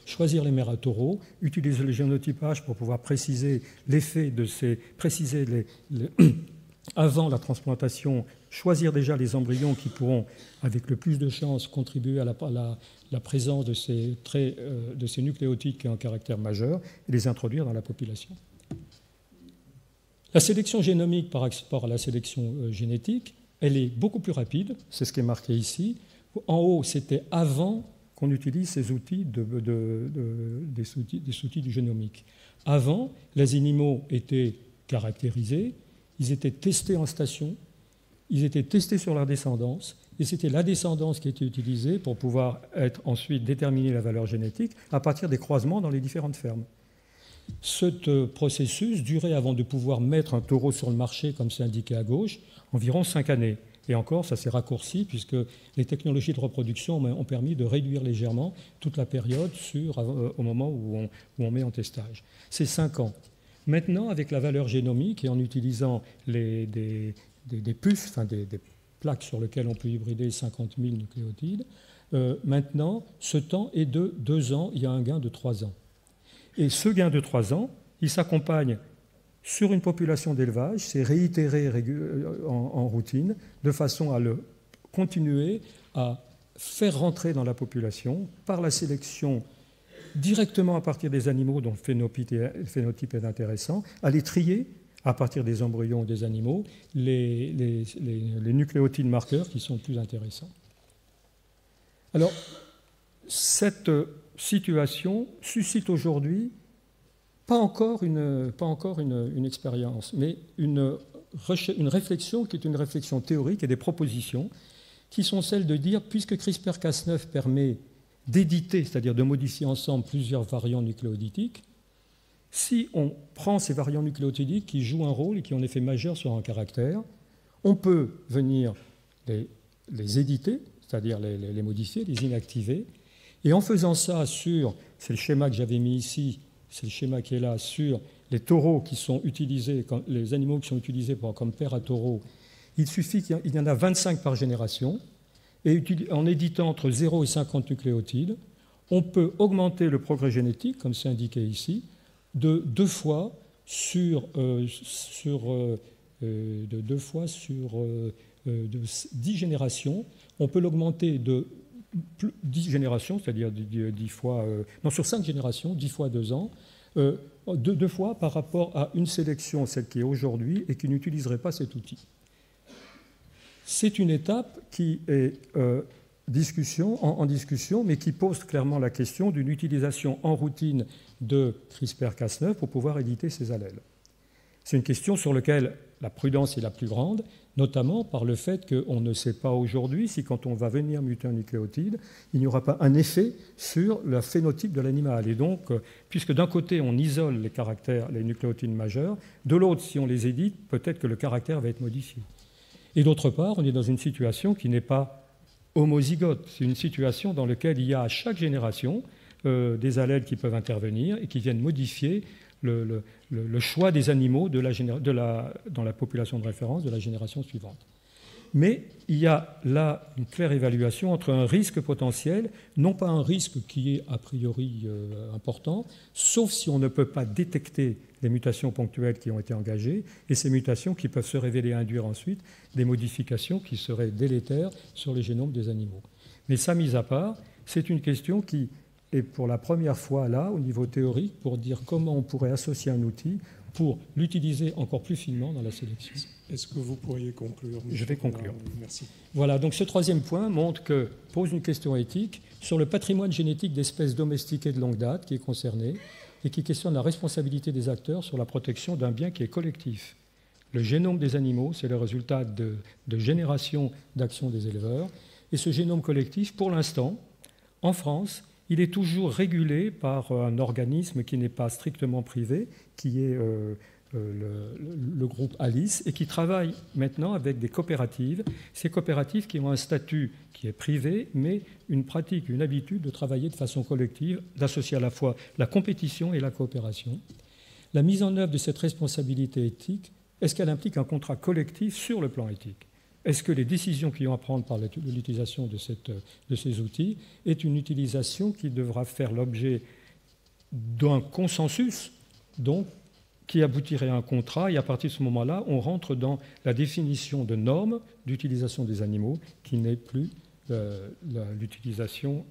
choisir les mères à taureaux, utiliser le génotypage pour pouvoir préciser l'effet de avant la transplantation, choisir déjà les embryons qui pourront, avec le plus de chances, contribuer à la présence de ces nucléotides qui ont un caractère majeur et les introduire dans la population. La sélection génomique par rapport à la sélection génétique, elle est beaucoup plus rapide, c'est ce qui est marqué ici. En haut, c'était avant qu'on utilise ces outils des outils du génomique. Avant, les animaux étaient caractérisés, ils étaient testés en station, ils étaient testés sur leur descendance, et c'était la descendance qui était utilisée pour pouvoir ensuite déterminer la valeur génétique à partir des croisements dans les différentes fermes. Ce processus durait, avant de pouvoir mettre un taureau sur le marché, comme c'est indiqué à gauche, environ 5 années. Et encore, ça s'est raccourci puisque les technologies de reproduction ont permis de réduire légèrement toute la période au moment où on met en testage. C'est 5 ans. Maintenant, avec la valeur génomique et en utilisant des puces, des plaques sur lesquelles on peut hybrider 50 000 nucléotides, maintenant, ce temps est de 2 ans, il y a un gain de 3 ans. Et ce gain de 3 ans, il s'accompagne sur une population d'élevage, c'est réitéré en routine, de façon à le continuer à faire rentrer dans la population par la sélection directement à partir des animaux dont le phénotype est intéressant, à les trier à partir des embryons des animaux, les nucléotides marqueurs qui sont plus intéressants. Alors, cette situation suscite aujourd'hui pas encore une expérience, mais une réflexion qui est une réflexion théorique et des propositions qui sont celles de dire, puisque CRISPR-Cas9 permet d'éditer, c'est-à-dire de modifier ensemble plusieurs variants nucléotidiques, si on prend ces variants nucléotidiques qui jouent un rôle et qui ont un effet majeur sur un caractère, on peut venir les éditer, c'est-à-dire les modifier, les inactiver, et en faisant ça c'est le schéma que j'avais mis ici, c'est le schéma qui est là, sur les taureaux qui sont utilisés, les animaux qui sont utilisés comme père à taureaux, il suffit qu'il y en a 25 par génération, et en éditant entre 0 et 50 nucléotides, on peut augmenter le progrès génétique, comme c'est indiqué ici, de 2 fois sur 10 générations. On peut l'augmenter de 10 générations, c'est-à-dire 10 fois, sur 5 générations, 10 fois 2 ans, 2 fois par rapport à une sélection, celle qui est aujourd'hui, et qui n'utiliserait pas cet outil. C'est une étape qui est en discussion, mais qui pose clairement la question d'une utilisation en routine de CRISPR-Cas9 pour pouvoir éditer ces allèles. C'est une question sur laquelle la prudence est la plus grande, notamment par le fait qu'on ne sait pas aujourd'hui si, quand on va venir muter un nucléotide, il n'y aura pas un effet sur le phénotype de l'animal. Et donc, puisque d'un côté, on isole les nucléotides majeurs, de l'autre, si on les édite, peut-être que le caractère va être modifié. Et d'autre part, on est dans une situation qui n'est pas homozygote. C'est une situation dans laquelle il y a à chaque génération des allèles qui peuvent intervenir et qui viennent modifier le choix des animaux dans la population de référence de la génération suivante. Mais il y a là une claire évaluation entre un risque potentiel, non pas un risque qui est a priori important, sauf si on ne peut pas détecter les mutations ponctuelles qui ont été engagées, et ces mutations qui peuvent se révéler induire ensuite des modifications qui seraient délétères sur les génomes des animaux. Mais ça, mis à part, c'est une question qui est pour la première fois là, au niveau théorique, pour dire comment on pourrait associer un outil pour l'utiliser encore plus finement dans la sélection. Est-ce que vous pourriez conclure? Je vais conclure. Merci. Voilà, donc ce troisième point pose une question éthique sur le patrimoine génétique d'espèces domestiquées de longue date qui est concerné et qui questionne la responsabilité des acteurs sur la protection d'un bien qui est collectif. Le génome des animaux, c'est le résultat de générations d'actions des éleveurs. Et ce génome collectif, pour l'instant, en France, il est toujours régulé par un organisme qui n'est pas strictement privé, qui est le groupe Alice, et qui travaille maintenant avec des coopératives. Ces coopératives qui ont un statut qui est privé, mais une pratique, une habitude de travailler de façon collective, d'associer à la fois la compétition et la coopération. La mise en œuvre de cette responsabilité éthique, est-ce qu'elle implique un contrat collectif sur le plan éthique ? Est-ce que les décisions qui ont à prendre par l'utilisation de ces outils est une utilisation qui devra faire l'objet d'un consensus, donc, qui aboutirait à un contrat, et à partir de ce moment-là, on rentre dans la définition de normes d'utilisation des animaux, qui n'est plus l'utilisation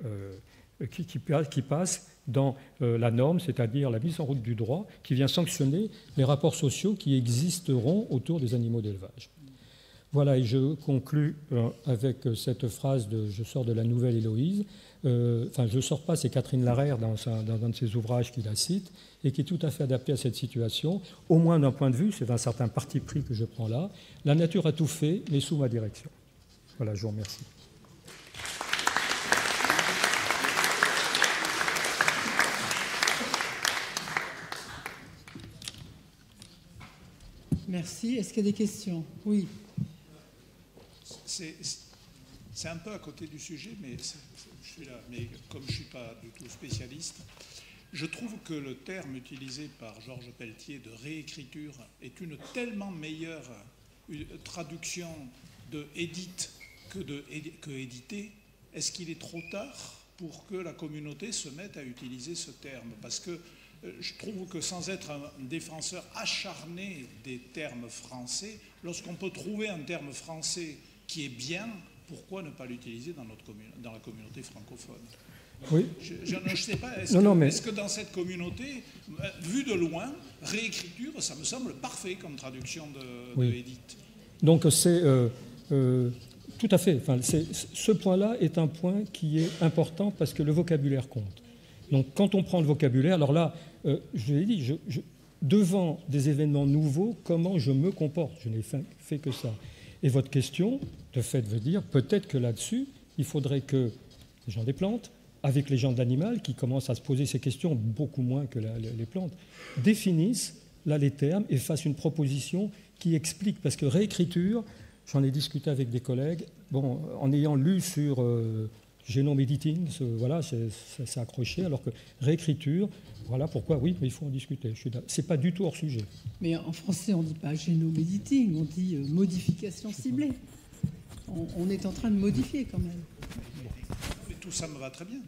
qui passe dans la norme, c'est-à-dire la mise en route du droit, qui vient sanctionner les rapports sociaux qui existeront autour des animaux d'élevage. Voilà, et je conclus avec cette phrase de « Je sors de la nouvelle Héloïse ». Enfin, je ne sors pas, c'est Catherine Larère dans un de ses ouvrages qui la cite, et qui est tout à fait adapté à cette situation, au moins d'un point de vue, c'est un certain parti pris que je prends là. La nature a tout fait, mais sous ma direction. Voilà, je vous remercie. Merci. Est-ce qu'il y a des questions? Oui. C'est un peu à côté du sujet, mais je suis là. Mais comme je ne suis pas du tout spécialiste, je trouve que le terme utilisé par Georges Pelletier de réécriture est une tellement meilleure traduction de édite que éditer. Est-ce qu'il est trop tard pour que la communauté se mette à utiliser ce terme? Parce que je trouve que sans être un défenseur acharné des termes français, lorsqu'on peut trouver un terme français qui est bien, pourquoi ne pas l'utiliser dans la communauté francophone? Oui. Je ne sais pas, est-ce que dans cette communauté, vu de loin, réécriture, ça me semble parfait comme traduction de Édith. Donc c'est tout à fait. Enfin, ce point-là est un point qui est important parce que le vocabulaire compte. Donc quand on prend le vocabulaire, alors là, je l'ai dit, devant des événements nouveaux, comment je me comporte? Je n'ai fait que ça. Et votre question, de fait, veut dire peut-être que là-dessus, il faudrait que les gens des plantes, avec les gens de l'animal, qui commencent à se poser ces questions beaucoup moins que les plantes, définissent là les termes et fassent une proposition qui explique. Parce que réécriture, j'en ai discuté avec des collègues, bon, en ayant lu sur génome editing, voilà, c'est accroché, alors que réécriture, voilà pourquoi, oui, mais il faut en discuter. C'est pas du tout hors sujet. Mais en français, on ne dit pas génome editing, on dit modification ciblée. On est en train de modifier quand même. Mais tout ça me va très bien.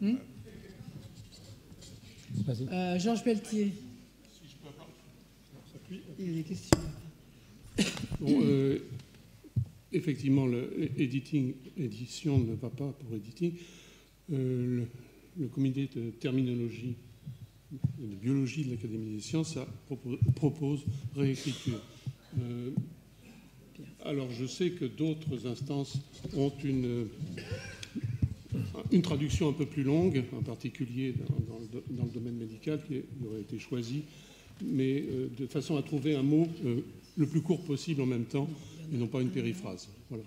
Georges Pelletier. Il y a des questions. Bon, effectivement, édition ne va pas pour editing. Le comité de terminologie et de biologie de l'Académie des sciences propose réécriture. Alors, je sais que d'autres instances ont une traduction un peu plus longue, en particulier dans le domaine médical, qui aurait été choisie, mais de façon à trouver un mot le plus court possible en même temps, et non pas une périphrase. Voilà.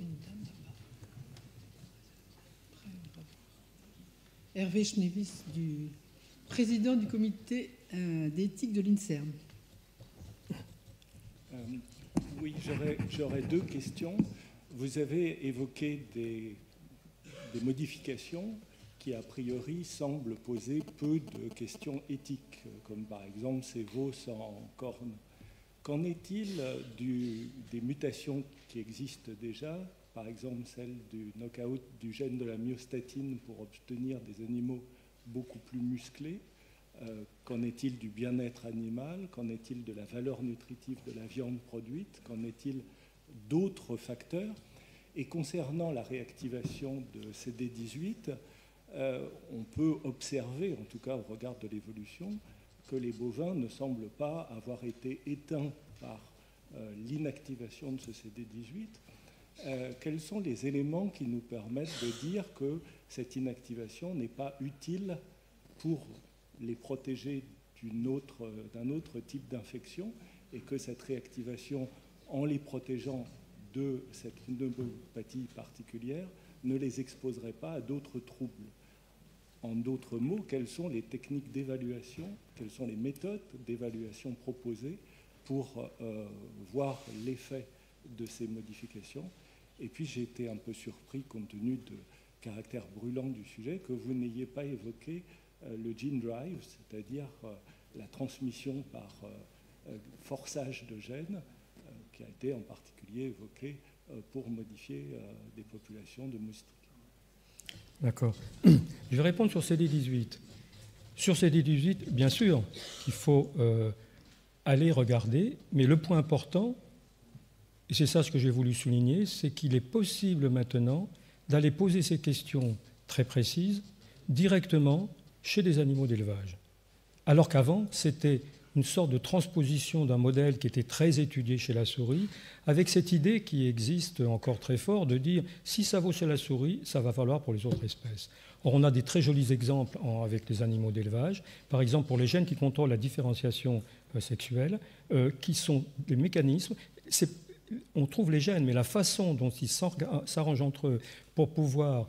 Hervé Schneevis, président du comité d'éthique de l'INSERM. Oui, j'aurais deux questions. Vous avez évoqué des modifications qui, a priori, semblent poser peu de questions éthiques, comme par exemple ces veaux sans cornes. Qu'en est-il des mutations qui existent déjà par exemple celle du knockout du gène de la myostatine pour obtenir des animaux beaucoup plus musclés. Qu'en est-il du bien-être animal? Qu'en est-il de la valeur nutritive de la viande produite? Qu'en est-il d'autres facteurs? Et concernant la réactivation de CD18, on peut observer, en tout cas au regard de l'évolution, que les bovins ne semblent pas avoir été éteints par l'inactivation de ce CD18. Quels sont les éléments qui nous permettent de dire que cette inactivation n'est pas utile pour les protéger d'un autre type d'infection et que cette réactivation, en les protégeant de cette pneumopathie particulière, ne les exposerait pas à d'autres troubles? En d'autres mots, quelles sont les techniques d'évaluation, quelles sont les méthodes d'évaluation proposées pour voir l'effet de ces modifications? Et puis j'ai été un peu surpris, compte tenu du caractère brûlant du sujet, que vous n'ayez pas évoqué le gene drive, c'est-à-dire la transmission par forçage de gènes, qui a été en particulier évoqué pour modifier des populations de moustiques. D'accord. Je vais répondre sur CD18. Sur CD18, bien sûr qu'il faut aller regarder, mais le point important, et c'est ça ce que j'ai voulu souligner, c'est qu'il est possible maintenant d'aller poser ces questions très précises directement chez des animaux d'élevage. Alors qu'avant, c'était une sorte de transposition d'un modèle qui était très étudié chez la souris, avec cette idée qui existe encore très fort de dire si ça vaut chez la souris, ça va valoir pour les autres espèces. Or, on a des très jolis exemples avec les animaux d'élevage, par exemple pour les gènes qui contrôlent la différenciation sexuelle, qui sont des mécanismes. On trouve les gènes, mais la façon dont ils s'arrangent entre eux pour pouvoir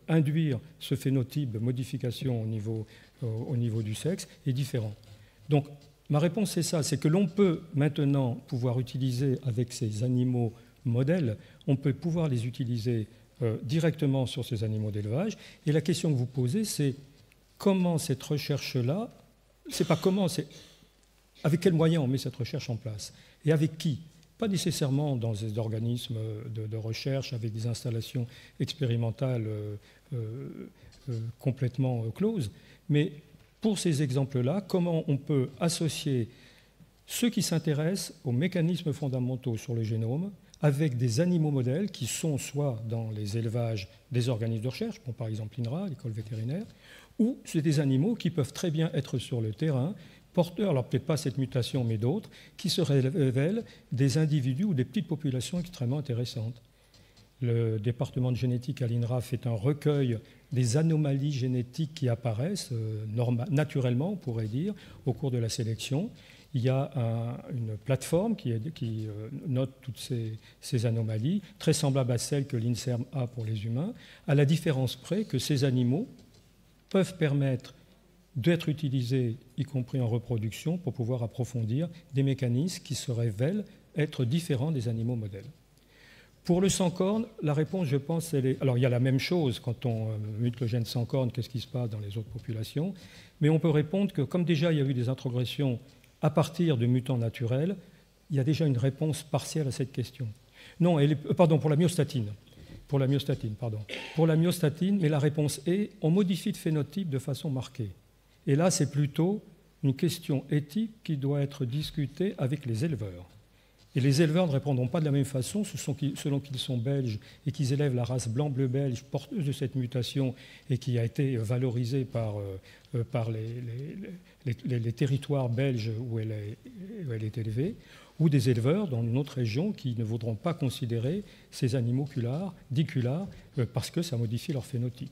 induire ce phénotype de modification au niveau du sexe est différent. Donc, ma réponse c'est ça, c'est que l'on peut maintenant pouvoir utiliser avec ces animaux modèles, on peut pouvoir les utiliser directement sur ces animaux d'élevage. Et la question que vous posez, c'est comment cette recherche-là, c'est pas comment, c'est avec quels moyens on met cette recherche en place et avec qui? Pas nécessairement dans des organismes de recherche avec des installations expérimentales complètement closes, mais pour ces exemples-là, comment on peut associer ceux qui s'intéressent aux mécanismes fondamentaux sur le génome avec des animaux modèles qui sont soit dans les élevages des organismes de recherche, comme par exemple l'INRA, l'école vétérinaire, ou c'est des animaux qui peuvent très bien être sur le terrain, porteurs, alors peut-être pas cette mutation, mais d'autres, qui se révèlent des individus ou des petites populations extrêmement intéressantes. Le département de génétique à l'INRA fait un recueil des anomalies génétiques qui apparaissent naturellement, on pourrait dire, au cours de la sélection. Il y a une plateforme qui note toutes ces anomalies, très semblable à celle que l'INSERM a pour les humains, à la différence près que ces animaux peuvent permettre d'être utilisés, y compris en reproduction, pour pouvoir approfondir des mécanismes qui se révèlent être différents des animaux modèles. Pour le sans-corne, la réponse, je pense, elle est... Alors, il y a la même chose quand on mute le gène sans-corne, qu'est-ce qui se passe dans les autres populations, mais on peut répondre que, comme déjà il y a eu des introgressions à partir de mutants naturels, il y a déjà une réponse partielle à cette question. Non, pour la myostatine. Pour la myostatine, mais la réponse est, on modifie le phénotype de façon marquée. Et là, c'est plutôt une question éthique qui doit être discutée avec les éleveurs. Et les éleveurs ne répondront pas de la même façon selon qu'ils sont belges et qu'ils élèvent la race blanc-bleu belge porteuse de cette mutation et qui a été valorisée par les territoires belges où elle est élevée, ou des éleveurs dans une autre région qui ne voudront pas considérer ces animaux diculares parce que ça modifie leur phénotype.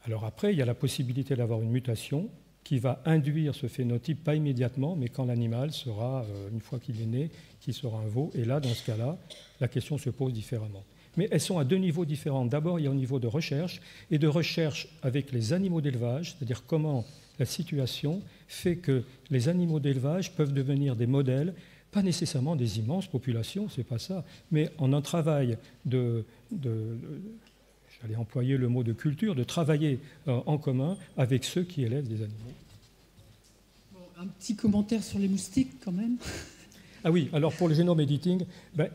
Alors après, il y a la possibilité d'avoir une mutation qui va induire ce phénotype, pas immédiatement, mais quand l'animal sera, une fois qu'il est né, qui sera un veau. Et là, dans ce cas-là, la question se pose différemment. Mais elles sont à deux niveaux différents. D'abord, il y a un niveau de recherche, et de recherche avec les animaux d'élevage, c'est-à-dire comment la situation fait que les animaux d'élevage peuvent devenir des modèles, pas nécessairement des immenses populations, c'est pas ça, mais en un travail j'allais employer le mot de culture, de travailler en commun avec ceux qui élèvent des animaux. Bon, un petit commentaire sur les moustiques quand même. Ah oui, alors pour le génome editing,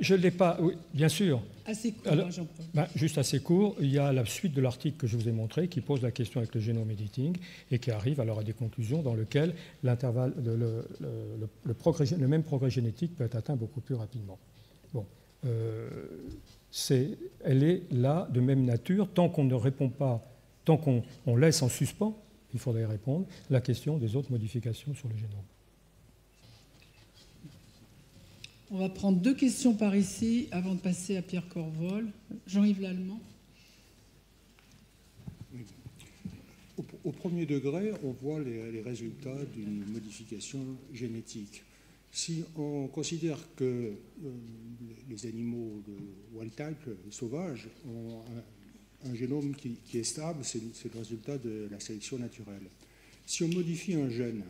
je ne l'ai pas, oui, bien sûr. Assez court, Alors, Jean-Paul. Juste assez court, il y a la suite de l'article que je vous ai montré qui pose la question avec le génome editing et qui arrive alors à des conclusions dans lesquelles l'intervalle, le même progrès génétique peut être atteint beaucoup plus rapidement. Bon, elle est là de même nature tant qu'on ne répond pas, tant qu'on laisse en suspens, il faudrait répondre, la question des autres modifications sur le génome. On va prendre 2 questions par ici avant de passer à Pierre Corvol. Jean-Yves Lallemand. Au premier degré, on voit les résultats d'une modification génétique. Si on considère que les animaux de wild type, sauvages, ont un génome qui est stable, c'est le résultat de la sélection naturelle. Si on modifie un gène,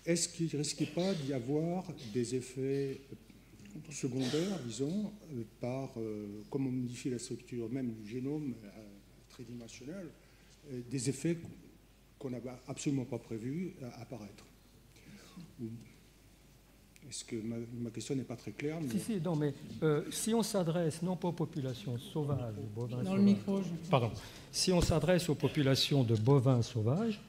est-ce qu'il ne risquait pas d'y avoir des effets secondaires, disons, comme on modifie la structure même du génome tridimensionnel, des effets qu'on n'avait absolument pas prévus apparaître? Est-ce que ma question n'est pas très claire? Mais... Si, non, mais si on s'adresse non pas aux populations sauvages, de bovins Dans sauvages, le micro, pardon, si on s'adresse aux populations de bovins sauvages,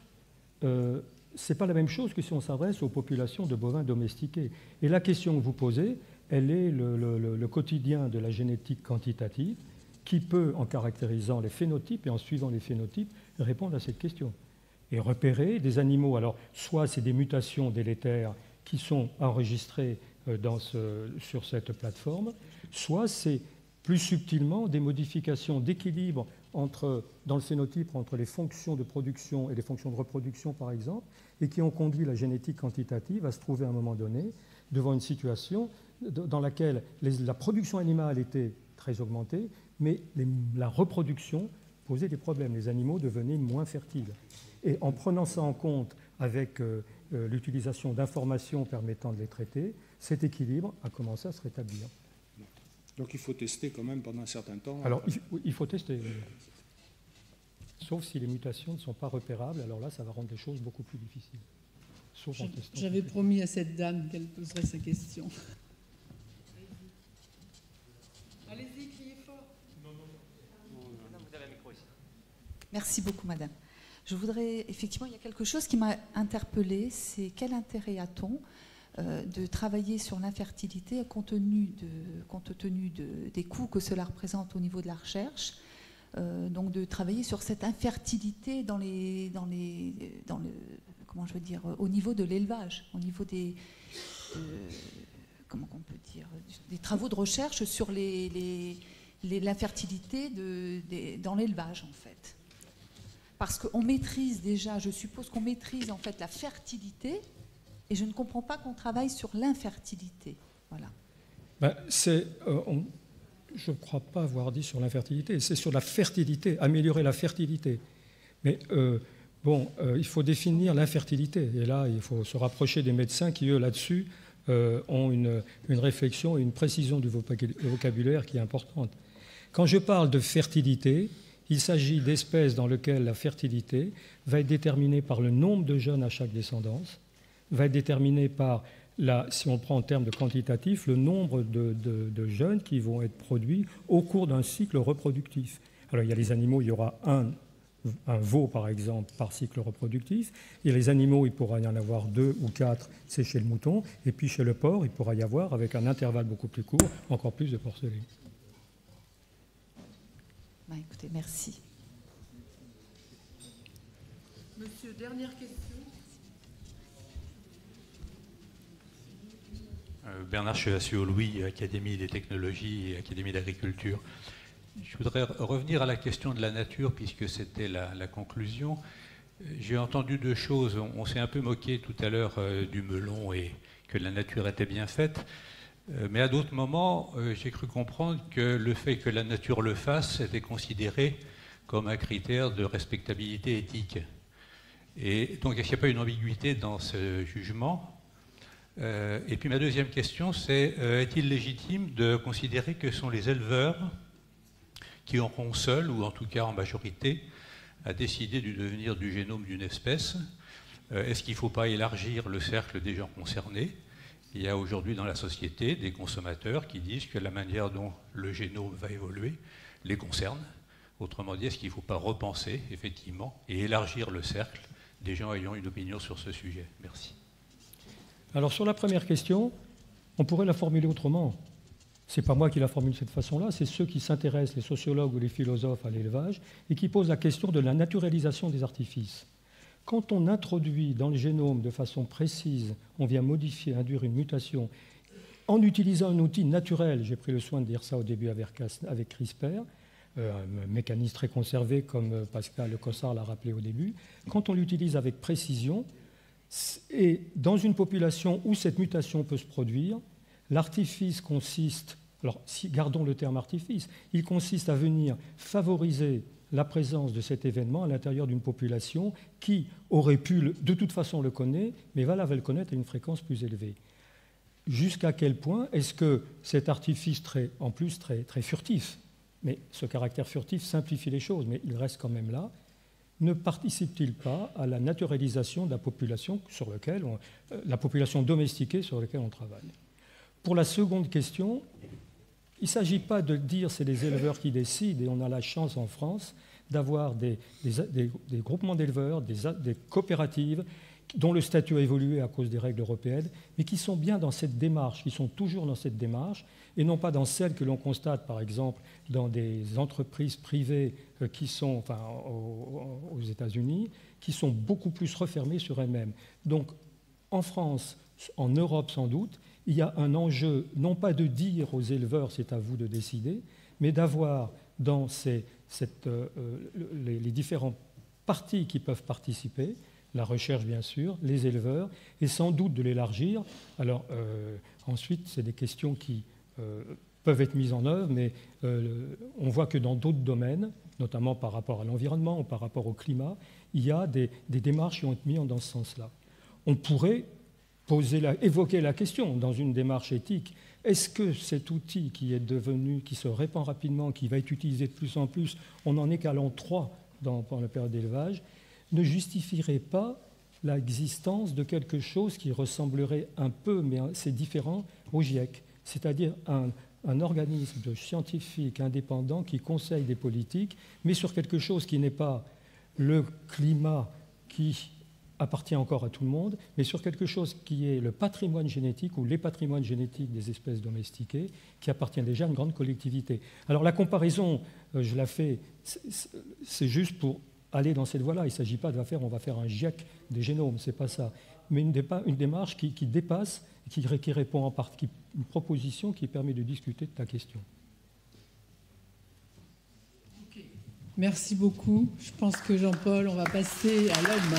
ce n'est pas la même chose que si on s'adresse aux populations de bovins domestiqués. Et la question que vous posez, elle est le quotidien de la génétique quantitative qui peut, en caractérisant les phénotypes et en suivant les phénotypes, répondre à cette question. Et repérer des animaux, alors soit c'est des mutations délétères qui sont enregistrées sur cette plateforme, soit c'est plus subtilement des modifications d'équilibre dans le phénotype entre les fonctions de production et les fonctions de reproduction, par exemple, et qui ont conduit la génétique quantitative à se trouver à un moment donné devant une situation dans laquelle la production animale était très augmentée, mais la reproduction posait des problèmes. Les animaux devenaient moins fertiles. Et en prenant ça en compte avec l'utilisation d'informations permettant de les traiter, cet équilibre a commencé à se rétablir. Donc il faut tester quand même pendant un certain temps. Alors il faut tester, sauf si les mutations ne sont pas repérables, alors là ça va rendre les choses beaucoup plus difficiles. Sauf en testant. J'avais promis à cette dame qu'elle poserait sa question. Allez-y, criez fort. Non, vous avez un micro ici. Merci beaucoup, madame. Je voudrais, effectivement, il y a quelque chose qui m'a interpellée, c'est quel intérêt a-t-on de travailler sur l'infertilité compte tenu des coûts que cela représente au niveau de la recherche, donc de travailler sur cette infertilité comment je veux dire, au niveau de l'élevage, au niveau comment on peut dire, des travaux de recherche sur l'infertilité dans l'élevage, en fait. Parce qu'on maîtrise déjà, je suppose qu'on maîtrise en fait la fertilité, et je ne comprends pas qu'on travaille sur l'infertilité. Voilà. Je ne crois pas avoir dit sur l'infertilité, c'est sur la fertilité, améliorer la fertilité. Mais il faut définir l'infertilité. Et là, il faut se rapprocher des médecins qui, eux, là-dessus, ont une réflexion et une précision du vocabulaire qui est importante. Quand je parle de fertilité, il s'agit d'espèces dans lesquelles la fertilité va être déterminée par le nombre de jeunes à chaque descendance, va être déterminée par, si on prend en termes de quantitatif, le nombre de jeunes qui vont être produits au cours d'un cycle reproductif. Alors il y a les animaux, il y aura un veau par exemple par cycle reproductif, et les animaux, il pourra y en avoir 2 ou 4, c'est chez le mouton, et puis chez le porc, il pourra y avoir, avec un intervalle beaucoup plus court, encore plus de porcelets. Écoutez, merci. Monsieur, dernière question. Bernard Chevassier-Louis, Académie des technologies et Académie d'agriculture. Je voudrais revenir à la question de la nature, puisque c'était la conclusion. J'ai entendu 2 choses. On s'est un peu moqué tout à l'heure du melon et que la nature était bien faite. Mais à d'autres moments, j'ai cru comprendre que le fait que la nature le fasse était considéré comme un critère de respectabilité éthique. Et donc, est-ce qu'il n'y a pas une ambiguïté dans ce jugement ? Et puis ma deuxième question, c'est est-il légitime de considérer que ce sont les éleveurs qui auront seuls, ou en tout cas en majorité, à décider du devenir du génome d'une espèce ? Est-ce qu'il ne faut pas élargir le cercle des gens concernés ? Il y a aujourd'hui dans la société des consommateurs qui disent que la manière dont le génome va évoluer les concerne. Autrement dit, est-ce qu'il ne faut pas repenser, effectivement, et élargir le cercle des gens ayant une opinion sur ce sujet? Merci. Alors, sur la première question, on pourrait la formuler autrement. Ce n'est pas moi qui la formule de cette façon-là, c'est ceux qui s'intéressent, les sociologues ou les philosophes, à l'élevage, et qui posent la question de la naturalisation des artifices. Quand on introduit dans le génome de façon précise, on vient modifier, induire une mutation, en utilisant un outil naturel, j'ai pris le soin de dire ça au début avec CRISPR, un mécanisme très conservé comme Pascal Cossard l'a rappelé au début, quand on l'utilise avec précision, et dans une population où cette mutation peut se produire, l'artifice consiste, alors gardons le terme artifice, il consiste à venir favoriser la présence de cet événement à l'intérieur d'une population qui aurait pu, de toute façon le connaît, mais va le connaître à une fréquence plus élevée. Jusqu'à quel point est-ce que cet artifice, en plus très furtif, mais ce caractère furtif simplifie les choses, mais il reste quand même là, ne participe-t-il pas à la naturalisation de la population la population domestiquée sur laquelle on travaille? Pour la seconde question, il ne s'agit pas de dire c'est les éleveurs qui décident, et on a la chance en France d'avoir des groupements d'éleveurs, des coopératives dont le statut a évolué à cause des règles européennes, mais qui sont bien dans cette démarche, qui sont toujours dans cette démarche, et non pas dans celle que l'on constate, par exemple, dans des entreprises privées qui sont, aux États-Unis, qui sont beaucoup plus refermées sur elles-mêmes. Donc, en France, en Europe sans doute, il y a un enjeu, non pas de dire aux éleveurs c'est à vous de décider, mais d'avoir dans les différentes parties qui peuvent participer, la recherche bien sûr, les éleveurs, et sans doute de l'élargir. Alors ensuite, c'est des questions qui peuvent être mises en œuvre, mais on voit que dans d'autres domaines, notamment par rapport à l'environnement ou par rapport au climat, il y a des démarches qui ont été mises dans ce sens-là. On pourrait évoquer la question dans une démarche éthique. Est-ce que cet outil qui se répand rapidement, qui va être utilisé de plus en plus, on n'en est qu'à l'an 3 pendant la période d'élevage, ne justifierait pas l'existence de quelque chose qui ressemblerait un peu, mais c'est différent, au GIEC, c'est-à-dire un organisme de scientifiques indépendants qui conseille des politiques, mais sur quelque chose qui n'est pas le climat qui appartient encore à tout le monde, mais sur quelque chose qui est le patrimoine génétique ou les patrimoines génétiques des espèces domestiquées, qui appartient déjà à une grande collectivité. Alors la comparaison, je la fais, c'est juste pour aller dans cette voie-là. Il ne s'agit pas on va faire un GIEC des génomes, c'est pas ça. Mais une démarche qui dépasse, qui répond en partie, une proposition qui permet de discuter de ta question. Merci beaucoup. Je pense que Jean-Paul, on va passer à l'homme.